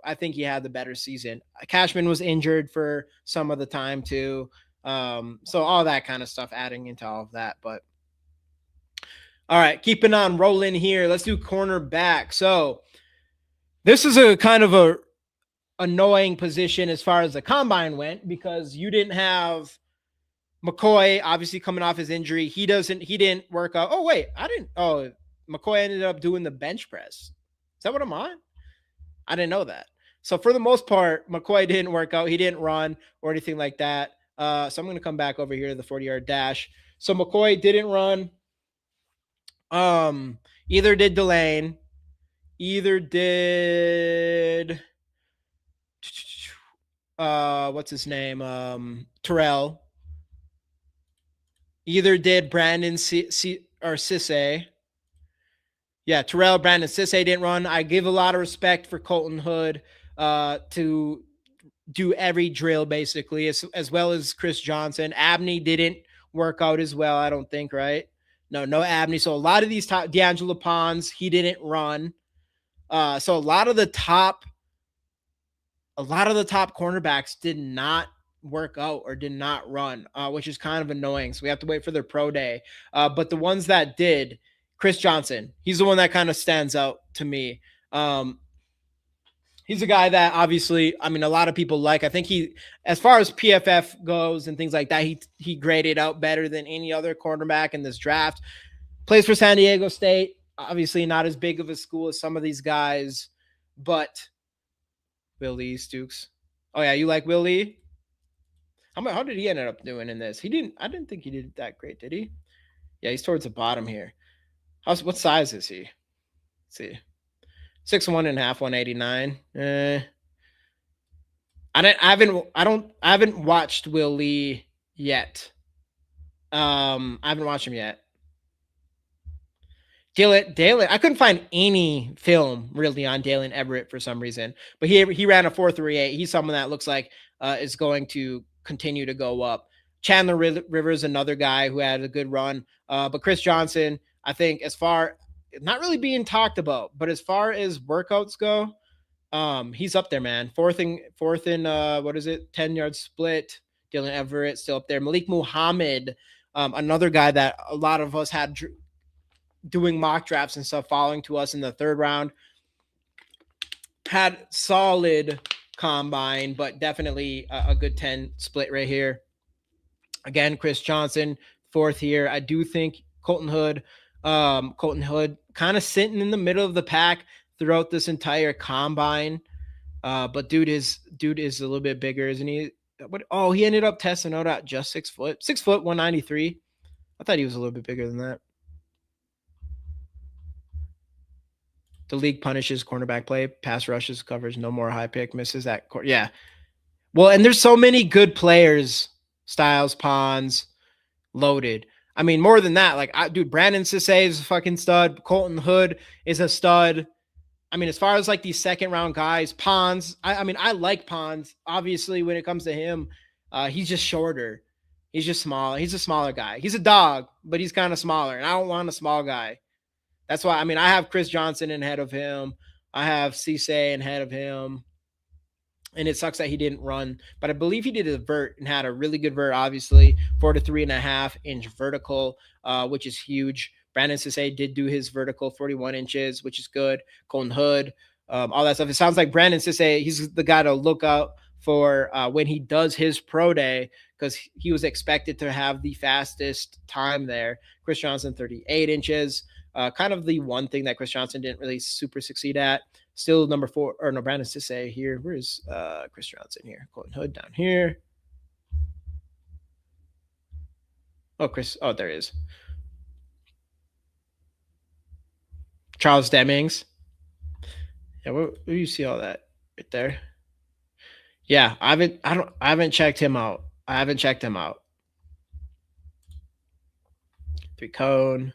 I think he had the better season. Cashman was injured for some of the time too. So all that kind of stuff adding into all of that. But all right, keeping on rolling here. Let's do cornerback. So this is a kind of annoying position as far as the combine went, because you didn't have McCoy obviously coming off his injury. He didn't work out. Oh, wait, McCoy ended up doing the bench press. Is that what I'm on? I didn't know that. So for the most part, McCoy didn't work out. He didn't run or anything like that. So I'm going to come back over here to the 40-yard dash. So McCoy didn't run. Either did Delane. Either did what's his name? Terrell. Either did Brandon or Cisse. Yeah, Terrell, Brandon Cisse didn't run. I give a lot of respect for Colton Hood to do every drill basically, as well as Chris Johnson. Abney didn't work out as well, I don't think, right? No Abney. So a lot of these top, D'Angelo Pons, he didn't run. So a lot of the top cornerbacks did not work out or did not run, which is kind of annoying. So we have to wait for their pro day. But the ones that did, Chris Johnson, he's the one that kind of stands out to me. He's a guy that obviously, I mean, a lot of people like. I think he, as far as PFF goes and things like that, he graded out better than any other cornerback in this draft. Plays for San Diego State. Obviously not as big of a school as some of these guys, but Will Lee, Stukes. Oh yeah, you like Will Lee? How did he end up doing in this? I didn't think he did that great, did he? Yeah, he's towards the bottom here. What size is he? Let's see. 6'1.5", 189. I haven't watched Will Lee yet. I haven't watched him yet. Dalen, I couldn't find any film really on Dalen Everett for some reason, but he ran a 4.38. He's someone that looks like is going to continue to go up. Chandler Rivers, another guy who had a good run, but Chris Johnson, I think, not really being talked about, but as far as workouts go, he's up there, man. Fourth in 10-yard split. Dylan Everett still up there. Malik Muhammad, another guy that a lot of us had doing mock drafts and stuff, following to us in the third round, had solid combine, but definitely a good 10 split right here. Again, Chris Johnson, fourth here. I do think Colton Hood kind of sitting in the middle of the pack throughout this entire combine. But dude is a little bit bigger, isn't he? He ended up testing out at just 6 foot, 193. I thought he was a little bit bigger than that. The league punishes cornerback play, pass rushes, covers, no more high pick, misses that. Yeah. Well, and there's so many good players, Styles, Pons, loaded. I mean, more than that, like, Brandon Cisse is a fucking stud. Colton Hood is a stud. I mean, as far as like these second round guys, Pons, I like Pons. Obviously, when it comes to him, he's just shorter. He's just small. He's a smaller guy. He's a dog, but he's kind of smaller. And I don't want a small guy. That's why, I have Chris Johnson ahead of him. I have Cisse ahead of him. And it sucks that he didn't run, but I believe he did a vert and had a really good vert, obviously 4 to 3.5 inch vertical, which is huge. Brandon Cisse did do his vertical 41 inches, which is good. Colton Hood, all that stuff. It sounds like Brandon Cisse, he's the guy to look out for when he does his pro day, because he was expected to have the fastest time there. Chris Johnson, 38 inches. Kind of the one thing that Chris Johnson didn't really super succeed at. Still number 4, or no, Brandon Cisse here. Where's Chris Johnson here? Colton Hood down here. Oh, there he is. Charles Demings. Yeah, where you see all that right there? Yeah, I haven't checked him out. Three cone.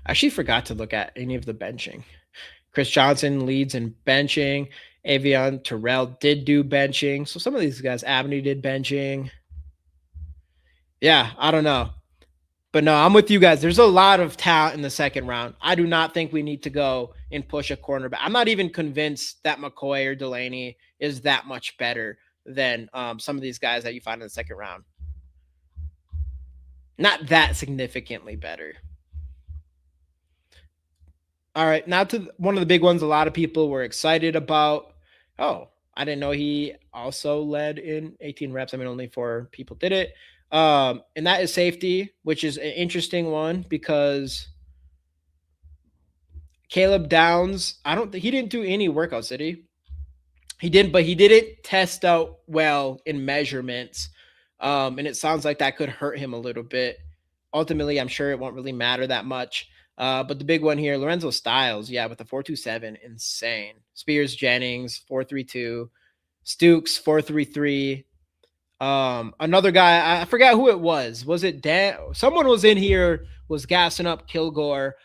I actually forgot to look at any of the benching. Chris Johnson leads in benching. Avion Terrell did do benching. So some of these guys, Avenue did benching. Yeah, I don't know. But no, I'm with you guys. There's a lot of talent in the second round. I do not think we need to go and push a cornerback. I'm not even convinced that McCoy or Delaney is that much better than some of these guys that you find in the second round. Not that significantly better. All right, now to one of the big ones a lot of people were excited about. Oh, I didn't know he also led in 18 reps. I mean, only 4 people did it. And that is safety, which is an interesting one because Caleb Downs, I don't think he didn't do any workouts, did he? He didn't, but he didn't test out well in measurements. And it sounds like that could hurt him a little bit. Ultimately, I'm sure it won't really matter that much. But the big one here, Lorenzo Styles, yeah, with the 4.27, insane. Spears Jennings, 4.32. Stukes, 4.33. Another guy, I forgot who it was. Was it Dan? Someone was in here, was gassing up Kilgore,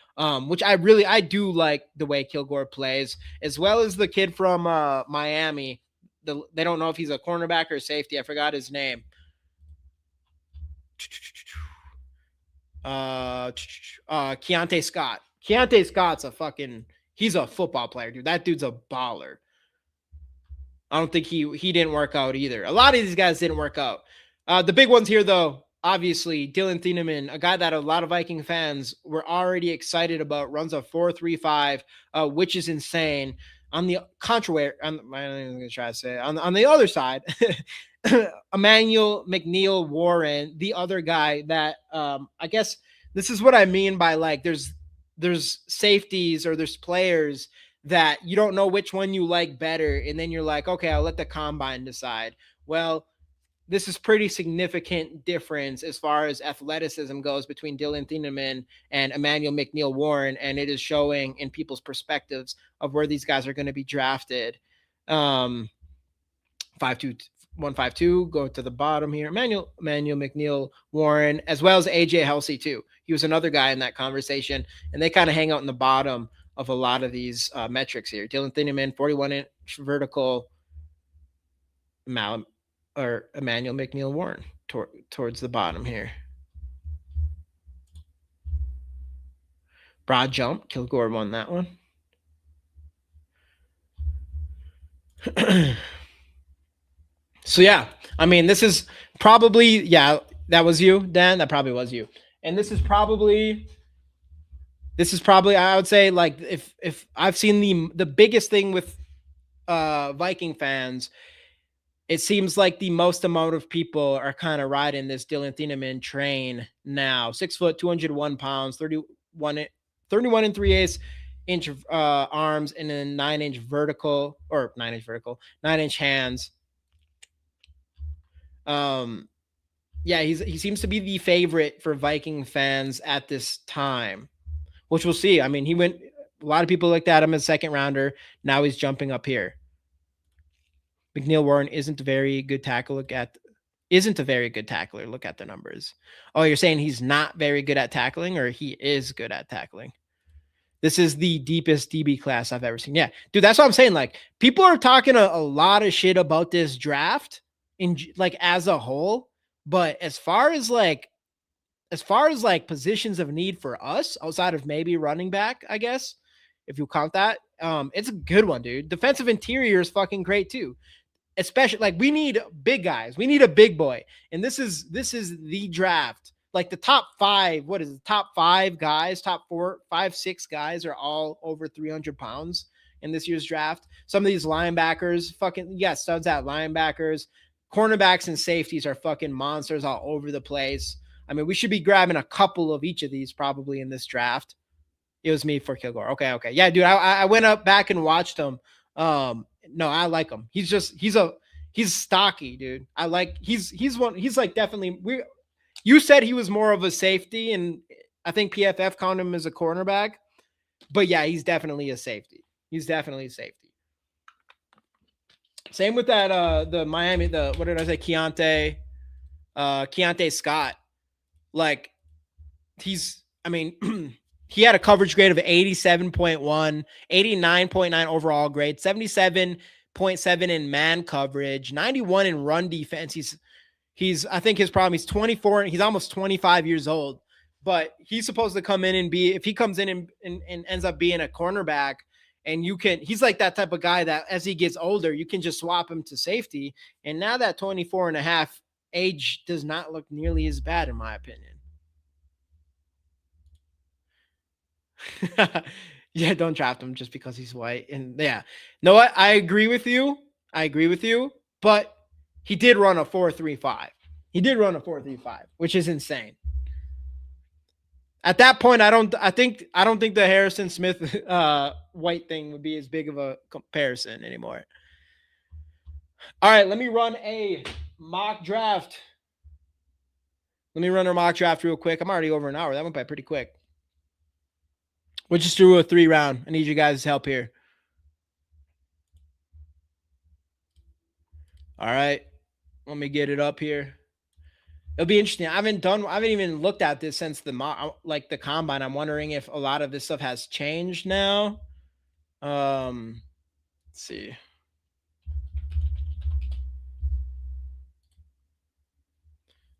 which I do like the way Kilgore plays, as well as the kid from Miami. They don't know if he's a cornerback or safety. I forgot his name. Keontae Scott. Keontae Scott's he's a football player, dude. That dude's a baller. I don't think he didn't work out either. A lot of these guys didn't work out. The big ones here, though, obviously, Dylan Thieneman, a guy that a lot of Viking fans were already excited about, runs a 4.35, which is insane. On the contrary, I'm going to try to say on the other side, Emmanuel McNeil Warren, the other guy that I guess this is what I mean by like there's safeties or there's players that you don't know which one you like better, and then you're like, okay, I'll let the combine decide. Well, this is pretty significant difference as far as athleticism goes between Dylan Thieneman and Emmanuel McNeil Warren, and it is showing in people's perspectives of where these guys are going to be drafted. 152, go to the bottom here. Emmanuel McNeil Warren, as well as AJ Helsey too. He was another guy in that conversation, and they kind of hang out in the bottom of a lot of these metrics here. Dylan Thieneman, 41-inch vertical. Emmanuel McNeil Warren towards the bottom here. Broad jump, Kilgore won that one. So yeah, I mean, this is probably, yeah, that was you, Dan. That probably was you. And this is probably, I would say, like, if I've seen the biggest thing with Viking fans, it seems like the most amount of people are kind of riding this Dylan Thieneman train now. 6 foot, 201 pounds, 31 and 3/8 inch arms, and then 9-inch vertical, 9-inch hands. Yeah, he seems to be the favorite for Viking fans at this time, which we'll see. I mean, a lot of people looked at him as second rounder. Now he's jumping up here. McNeil Warren isn't a very good tackler. Look at the numbers. Oh, you're saying he's not very good at tackling, or he is good at tackling? This is the deepest DB class I've ever seen. Yeah, dude, that's what I'm saying. Like, people are talking a lot of shit about this draft in like as a whole, but as far as positions of need for us outside of maybe running back, I guess, if you count that, it's a good one, dude. Defensive interior is fucking great too. Especially, like, we need big guys. We need a big boy. And this is the draft. Like, the top 5, what is it? Top 5 guys, top 4, 5, 6 guys are all over 300 pounds in this year's draft. Some of these linebackers, studs at linebackers. Cornerbacks and safeties are fucking monsters all over the place. I mean, we should be grabbing a couple of each of these probably in this draft. It was me for Kilgore. Okay. Yeah, dude, I went up back and watched him. No, I like him. He's stocky, dude. He's like definitely you said he was more of a safety, and I think PFF counted him as a cornerback, but yeah, he's definitely a safety. Same with that, the Miami, what did I say? Keontae Scott. Like, he had a coverage grade of 87.1, 89.9 overall grade, 77.7 in man coverage, 91 in run defense. I think his problem, he's 24, he's almost 25 years old, but he's supposed to come in and if he comes in and ends up being a cornerback, and he's like that type of guy that as he gets older, you can just swap him to safety. And now that 24 and a half age does not look nearly as bad, in my opinion. Yeah, don't draft him just because he's white. And yeah, know what? I agree with you. But he did run a 4.35. He did run a 4.35, which is insane. At that point, I don't think the Harrison Smith white thing would be as big of a comparison anymore. All right, let me run a mock draft. Let me run a mock draft real quick. I'm already over an hour. That went by pretty quick. We'll just do a 3-round. I need you guys' help here. All right. Let me get it up here. It'll be interesting. I haven't even looked at this since the combine. I'm wondering if a lot of this stuff has changed now. Let's see.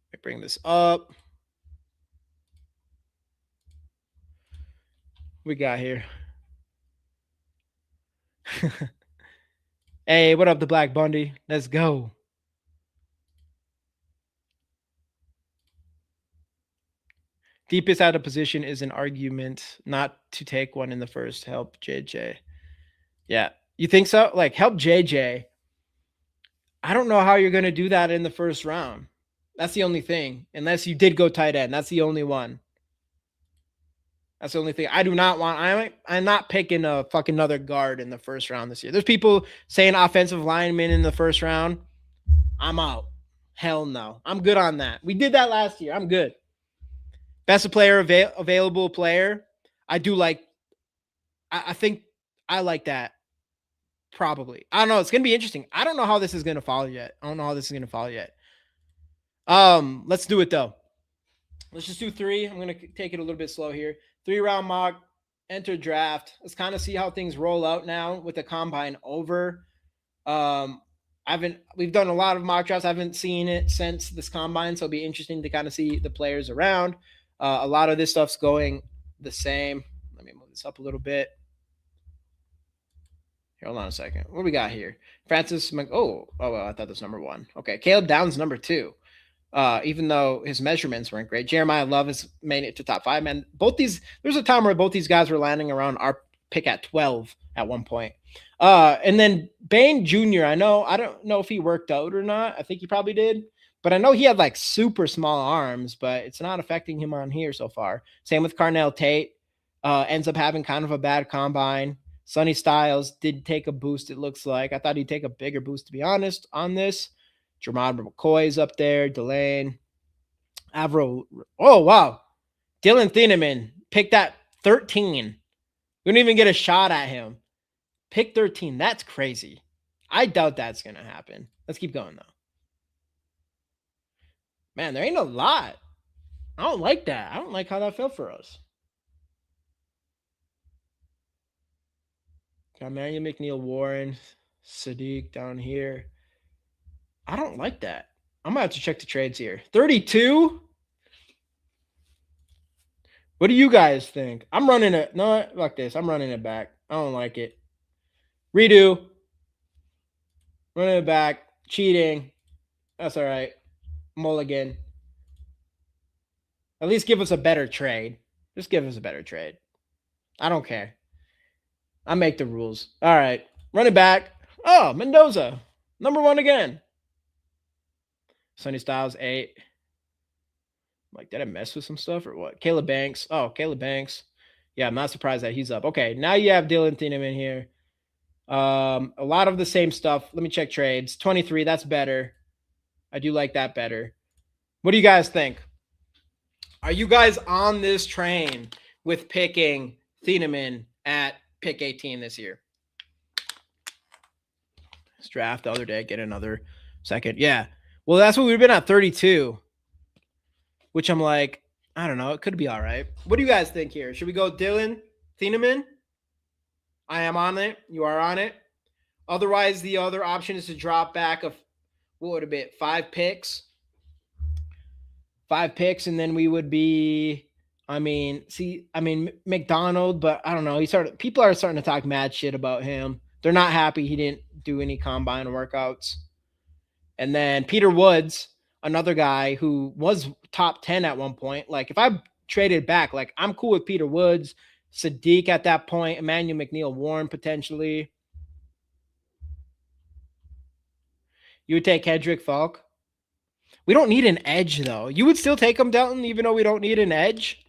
Let me bring this up. We got here. Hey, what up, the Black Bundy? Let's go. Deepest out of position is an argument not to take one in the first. Help JJ. Yeah. You think so? Like, help JJ. I don't know how you're going to do that in the first round. That's the only thing. Unless you did go tight end. That's the only one. That's the only thing. I do not want. I'm not picking a fucking another guard in the first round this year. There's people saying offensive lineman in the first round. I'm out. Hell no. I'm good on that. We did that last year. I'm good. Best player available player. I do like. I think I like that. Probably. I don't know. It's gonna be interesting. I don't know how this is gonna follow yet. Let's do it though. Let's just do 3. I'm gonna take it a little bit slow here. 3-round mock, enter draft. Let's kind of see how things roll out now with the combine over. We've done a lot of mock drafts. I haven't seen it since this combine, so it'll be interesting to kind of see the players around. A lot of this stuff's going the same. Let me move this up a little bit. Here, hold on a second. What do we got here? Francis. Well, I thought that's number 1. Okay, Caleb Downs number 2. Even though his measurements weren't great. Jeremiah Love has made it to top 5. Man, there's a time where both these guys were landing around our pick at 12 at one point. And then Bain Jr., I don't know if he worked out or not. I think he probably did. But I know he had like super small arms, but it's not affecting him on here so far. Same with Carnell Tate. Ends up having kind of a bad combine. Sonny Styles did take a boost, it looks like. I thought he'd take a bigger boost, to be honest, on this. Jermod McCoy's up there. Delane. Avro. Oh, wow. Dylan Thieneman picked at 13. We didn't even get a shot at him. Pick 13. That's crazy. I doubt that's going to happen. Let's keep going, though. Man, there ain't a lot. I don't like that. I don't like how that felt for us. Got Emmanuel McNeil, Warren, Sadiq down here. I don't like that. I'm going to have to check the trades here. 32? What do you guys think? I'm running it. No, fuck this. I'm running it back. I don't like it. Redo. Running it back. Cheating. That's all right. Mulligan. At least give us a better trade. Just give us a better trade. I don't care. I make the rules. All right. Run it back. Oh, Mendoza. Number 1 again. Sonny Styles, 8. Like, did I mess with some stuff or what? Caleb Banks. Oh, Caleb Banks. Yeah, I'm not surprised that he's up. Okay, now you have Dylan Thieneman here. A lot of the same stuff. Let me check trades. 23, that's better. I do like that better. What do you guys think? Are you guys on this train with picking Thieneman at pick 18 this year? Let's draft the other day, get another second. Yeah. Well, that's what we've been at 32, which I'm like, I don't know. It could be all right. What do you guys think here? Should we go Dylan Thieneman? I am on it. You are on it. Otherwise, the other option is to drop back of, what would it be? 5 picks. 5 picks, and then we would be, McDonald, but I don't know. People are starting to talk mad shit about him. They're not happy he didn't do any combine workouts. And then Peter Woods, another guy who was top 10 at one point. Like, if I traded back, like, I'm cool with Peter Woods. Sadiq at that point. Emmanuel McNeil Warren potentially. You would take Hedrick Falk. We don't need an edge, though. You would still take him, Delton, even though we don't need an edge?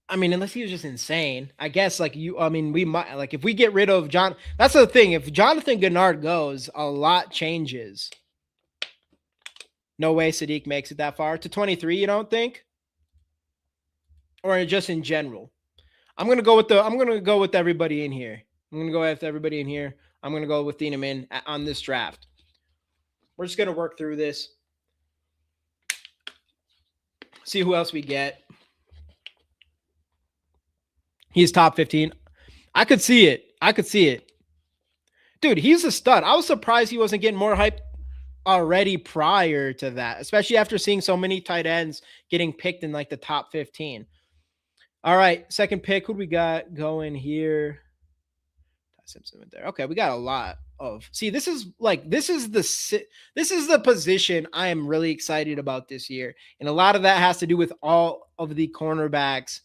I mean, unless he was just insane. I guess, like, we might, like, if we get rid of John, that's the thing. If Jonathan Gennard goes, a lot changes. No way Sadiq makes it that far. To 23, you don't think? Or just in general? I'm going to go with everybody in here. I'm going to go with everybody in here. I'm going to go with Thieneman on this draft. We're just going to work through this. See who else we get. He's top 15. I could see it. Dude, he's a stud. I was surprised he wasn't getting more hype already prior to that, especially after seeing so many tight ends getting picked in like the top 15. All right, second pick. Who do we got going here? Simpson went there. Okay, we got a lot of. See, this is the position I am really excited about this year, and a lot of that has to do with all of the cornerbacks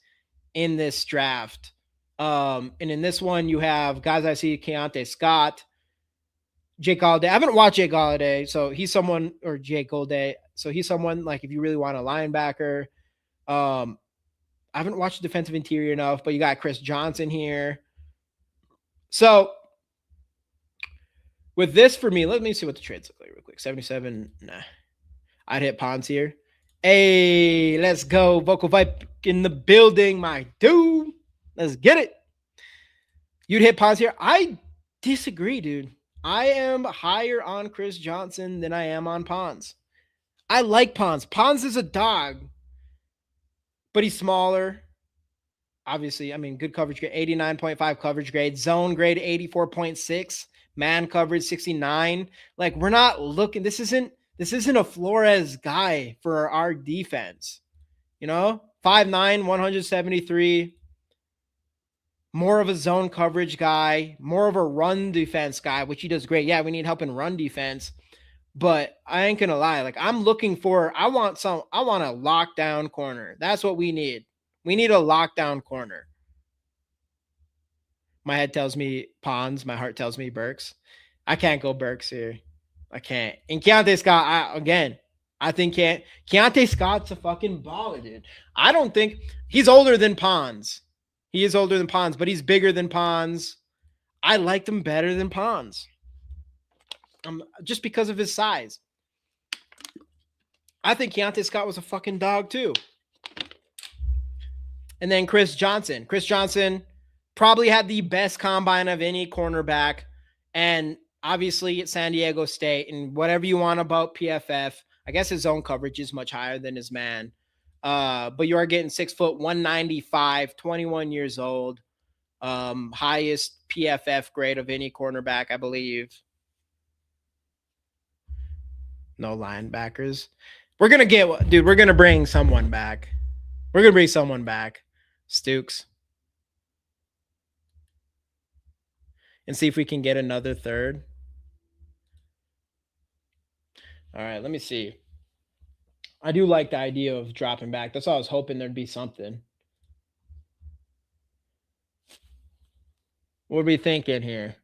in this draft. And in this one, you have guys I see: Keontae Scott, Jake Galladay. I haven't watched Jake Galladay, so he's someone, or Jake Galladay. So he's someone like if you really want a linebacker. I haven't watched the defensive interior enough, but you got Chris Johnson here. So with this for me, let me see what the trades look like real quick. 77, nah. I'd hit Pons here. Hey, let's go. Vocal Vibe in the building, my dude. Let's get it. You'd hit Pons here. I disagree, dude. I am higher on Chris Johnson than I am on Pons. I like Pons. Pons is a dog, but he's smaller. Obviously, I mean, good coverage grade, 89.5 coverage grade, zone grade 84.6, man coverage 69. Like, we're not looking. This isn't a Flores guy for our defense. You know, 5'9", 173. More of a zone coverage guy, more of a run defense guy, which he does great. Yeah, we need help in run defense. But I ain't gonna lie. Like, I'm looking for, I want a lockdown corner. That's what we need. We need a lockdown corner. My head tells me Pons. My heart tells me Burks. I can't go Burks here. I can't. And Keontae Scott, I think Keontae Scott's a fucking baller, dude. I don't think he's older than Pons. He is older than Pons, but he's bigger than Pons. I liked him better than Pons. Just because of his size. I think Keontae Scott was a fucking dog too. And then Chris Johnson. Chris Johnson probably had the best combine of any cornerback. And obviously at San Diego State, and whatever you want about PFF, I guess his zone coverage is much higher than his man. But you are getting 6 foot, 195, 21 years old. Highest PFF grade of any cornerback, I believe. No linebackers. We're going to bring someone back. We're going to bring someone back. Stukes. And see if we can get another third. All right, let me see. I do like the idea of dropping back. That's why I was hoping there'd be something. What are we thinking here?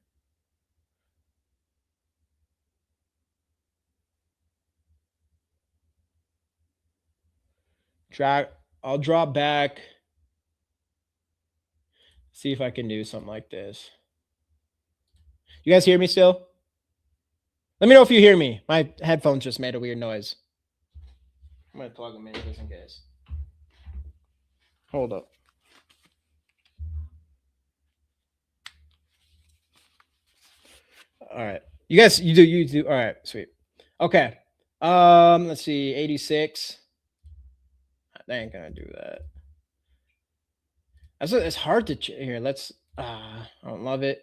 I'll drop back. See if I can do something like this. You guys hear me still? Let me know if you hear me. My headphones just made a weird noise. I'm going to plug them in just in case. Hold up. All right. You do. All right, sweet. Okay. Let's see. 86. They ain't going to do that. It's hard to here. Let's I don't love it.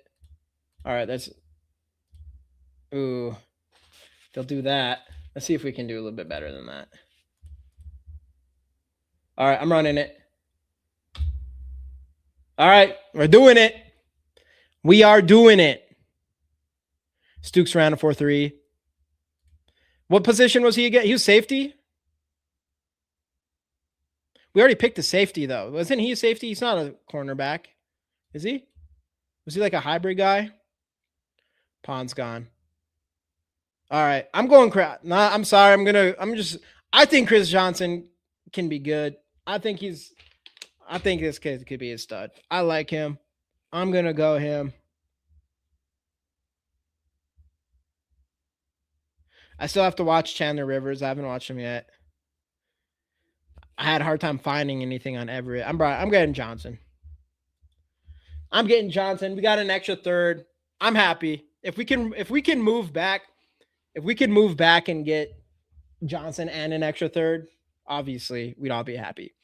All right, ooh. They'll do that. Let's see if we can do a little bit better than that. All right, I'm running it. All right, we're doing it. We are doing it. Stukes ran a 4.3. What position was he again? He was safety? We already picked the safety though. Wasn't he a safety? He's not a cornerback. Is he? Was he like a hybrid guy? Pond's gone. All right. I'm going crap. Nah, I'm sorry. I think Chris Johnson can be good. I think this kid could be a stud. I like him. I'm gonna go him. I still have to watch Chandler Rivers. I haven't watched him yet. I had a hard time finding anything on Everett. I'm getting Johnson. I'm getting Johnson. We got an extra third. I'm happy. If we can move back and get Johnson and an extra third, obviously we'd all be happy.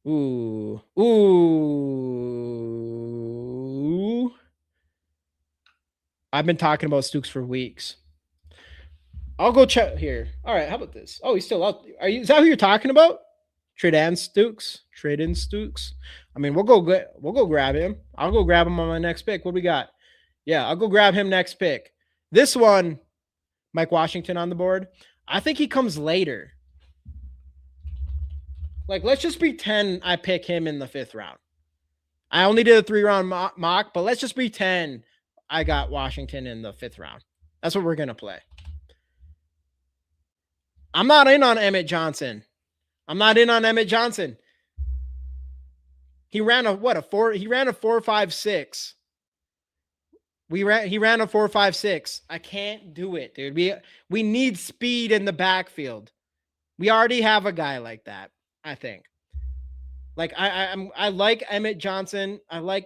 Ooh. I've been talking about Stooks for weeks. I'll go check here. All right, how about this? Oh, he's still out. Is that who you're talking about? Trade-in Stooks. I mean, we'll go grab him. I'll go grab him on my next pick. What do we got? Yeah, I'll go grab him next pick. This one, Mike Washington on the board. I think he comes later. Like, let's just pretend I pick him in the 5th round. I only did a 3-round mock, but let's just pretend I got Washington in the 5th round. That's what we're going to play. I'm not in on Emmett Johnson. He ran a 4.56. He ran a 4.56. I can't do it, dude. We need speed in the backfield. We already have a guy like that, I think. Like I like Emmett Johnson.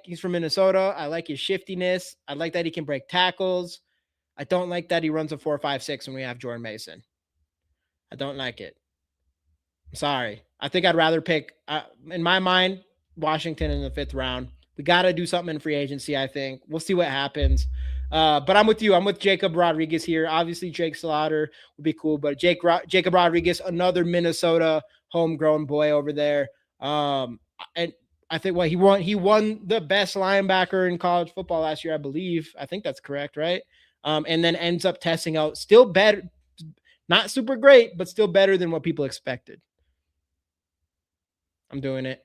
He's from Minnesota. I like his shiftiness. I like that he can break tackles. I don't like that he runs a 4.56 when we have Jordan Mason. I don't like it. I'm sorry. I think I'd rather pick, in my mind, Washington in the 5th round. We got to do something in free agency, I think. We'll see what happens. But I'm with you. I'm with Jacob Rodriguez here. Obviously, Jake Slaughter would be cool, but Jacob Rodriguez, another Minnesota homegrown boy over there. And I think he won the best linebacker in college football last year, I believe. I think that's correct, right? And then ends up testing out still better, not super great, but still better than what people expected. I'm doing it.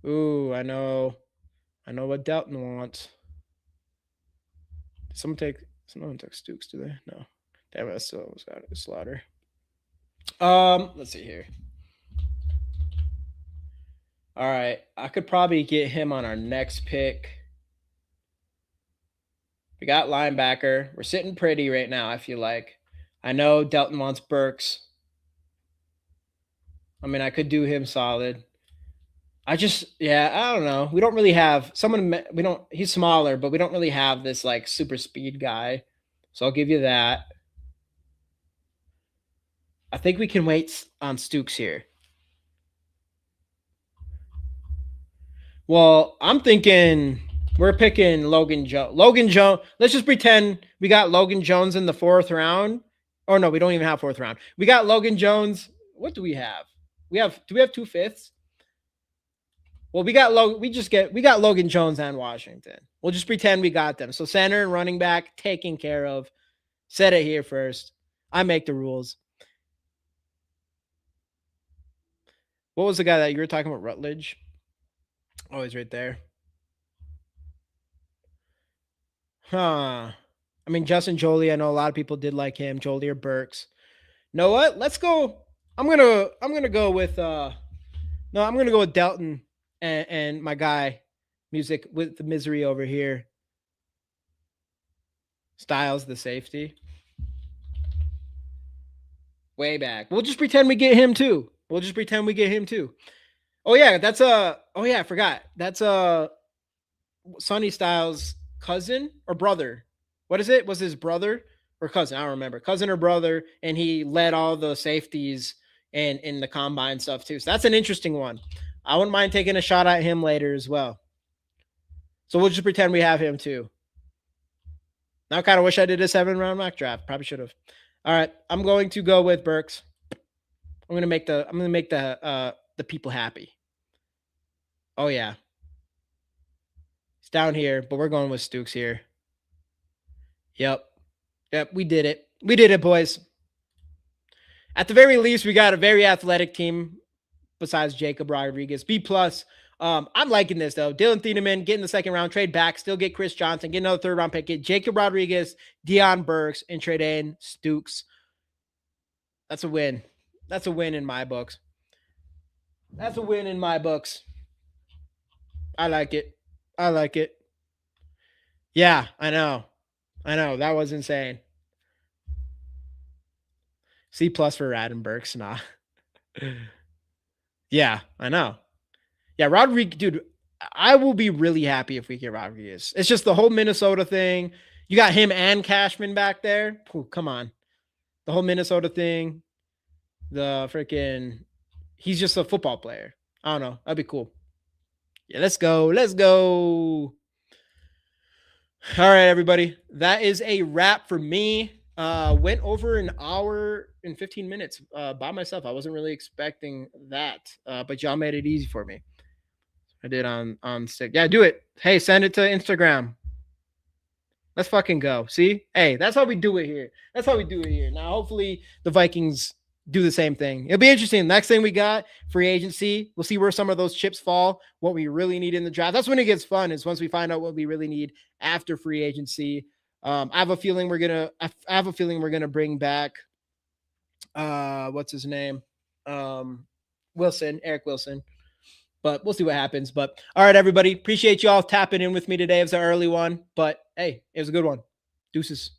Ooh, I know what Delton wants. Did someone take Stooks, do they? No. Damn it, I still almost got it. Slaughter. Let's see here. All right. I could probably get him on our next pick. We got linebacker. We're sitting pretty right now, I feel like. I know Delton wants Burks. I mean, I could do him solid. I don't know. We don't really have he's smaller, but we don't really have this like super speed guy. So I'll give you that. I think we can wait on Stooks here. Well, I'm thinking we're picking Logan Jones. Let's just pretend we got Logan Jones in the 4th round. Or no, we don't even have 4th round. We got Logan Jones. What do we have? Do we have 2 fifths? Well, we got Logan Jones and Washington. We'll just pretend we got them. So center and running back taken care of. Said it here first. I make the rules. What was the guy that you were talking about? Rutledge? Oh, he's right there. Huh. I mean, Justin Jolie, I know a lot of people did like him. Jolie or Burks. Know what? Let's go. I'm gonna go with I'm gonna go with Delton and my guy, Music with the Misery over here. Styles, the safety. Way back. We'll just pretend we get him too. Oh yeah, I forgot. That's Sonny Styles' cousin or brother. What is it? Was his brother or cousin? I don't remember. Cousin or brother, and he led all the safeties and in the combine stuff too. So that's an interesting one. I wouldn't mind taking a shot at him later as well. So we'll just pretend we have him too. Now I kind of wish I did a 7-round mock draft. Probably should have. All right, I'm going to go with Burks. I'm gonna make the people happy. Oh yeah. down here, but we're going with Stukes here. Yep. We did it. We did it, boys. At the very least, we got a very athletic team besides Jacob Rodriguez. B+. I'm liking this, though. Dylan Thieneman, get in the second round, trade back, still get Chris Johnson, get another third round pick, get Jacob Rodriguez, Deion Burks, and trade in Stukes. That's a win. That's a win in my books. That's a win in my books. I like it. I like it. Yeah, I know. That was insane. C+ for Radenbergs. Nah. Yeah, I know. Yeah, Rodriguez, dude, I will be really happy if we get Rodriguez. It's just the whole Minnesota thing. You got him and Cashman back there. Ooh, come on. The whole Minnesota thing. The freaking, he's just a football player. I don't know. That'd be cool. Yeah, let's go. Let's go. All right, everybody. That is a wrap for me. Went over an hour and 15 minutes by myself. I wasn't really expecting that, but y'all made it easy for me. I did on stick. Yeah, do it. Hey, send it to Instagram. Let's fucking go. See? Hey, that's how we do it here. That's how we do it here. Now, hopefully the Vikings do the same thing. It'll be interesting. Next thing we got, free agency. We'll see where some of those chips fall, what we really need in the draft. That's when it gets fun, is once we find out what we really need after free agency. I have a feeling we're gonna bring back what's his name? Eric Wilson. But we'll see what happens. But all right, everybody. Appreciate y'all tapping in with me today. It was an early one, but hey, it was a good one. Deuces.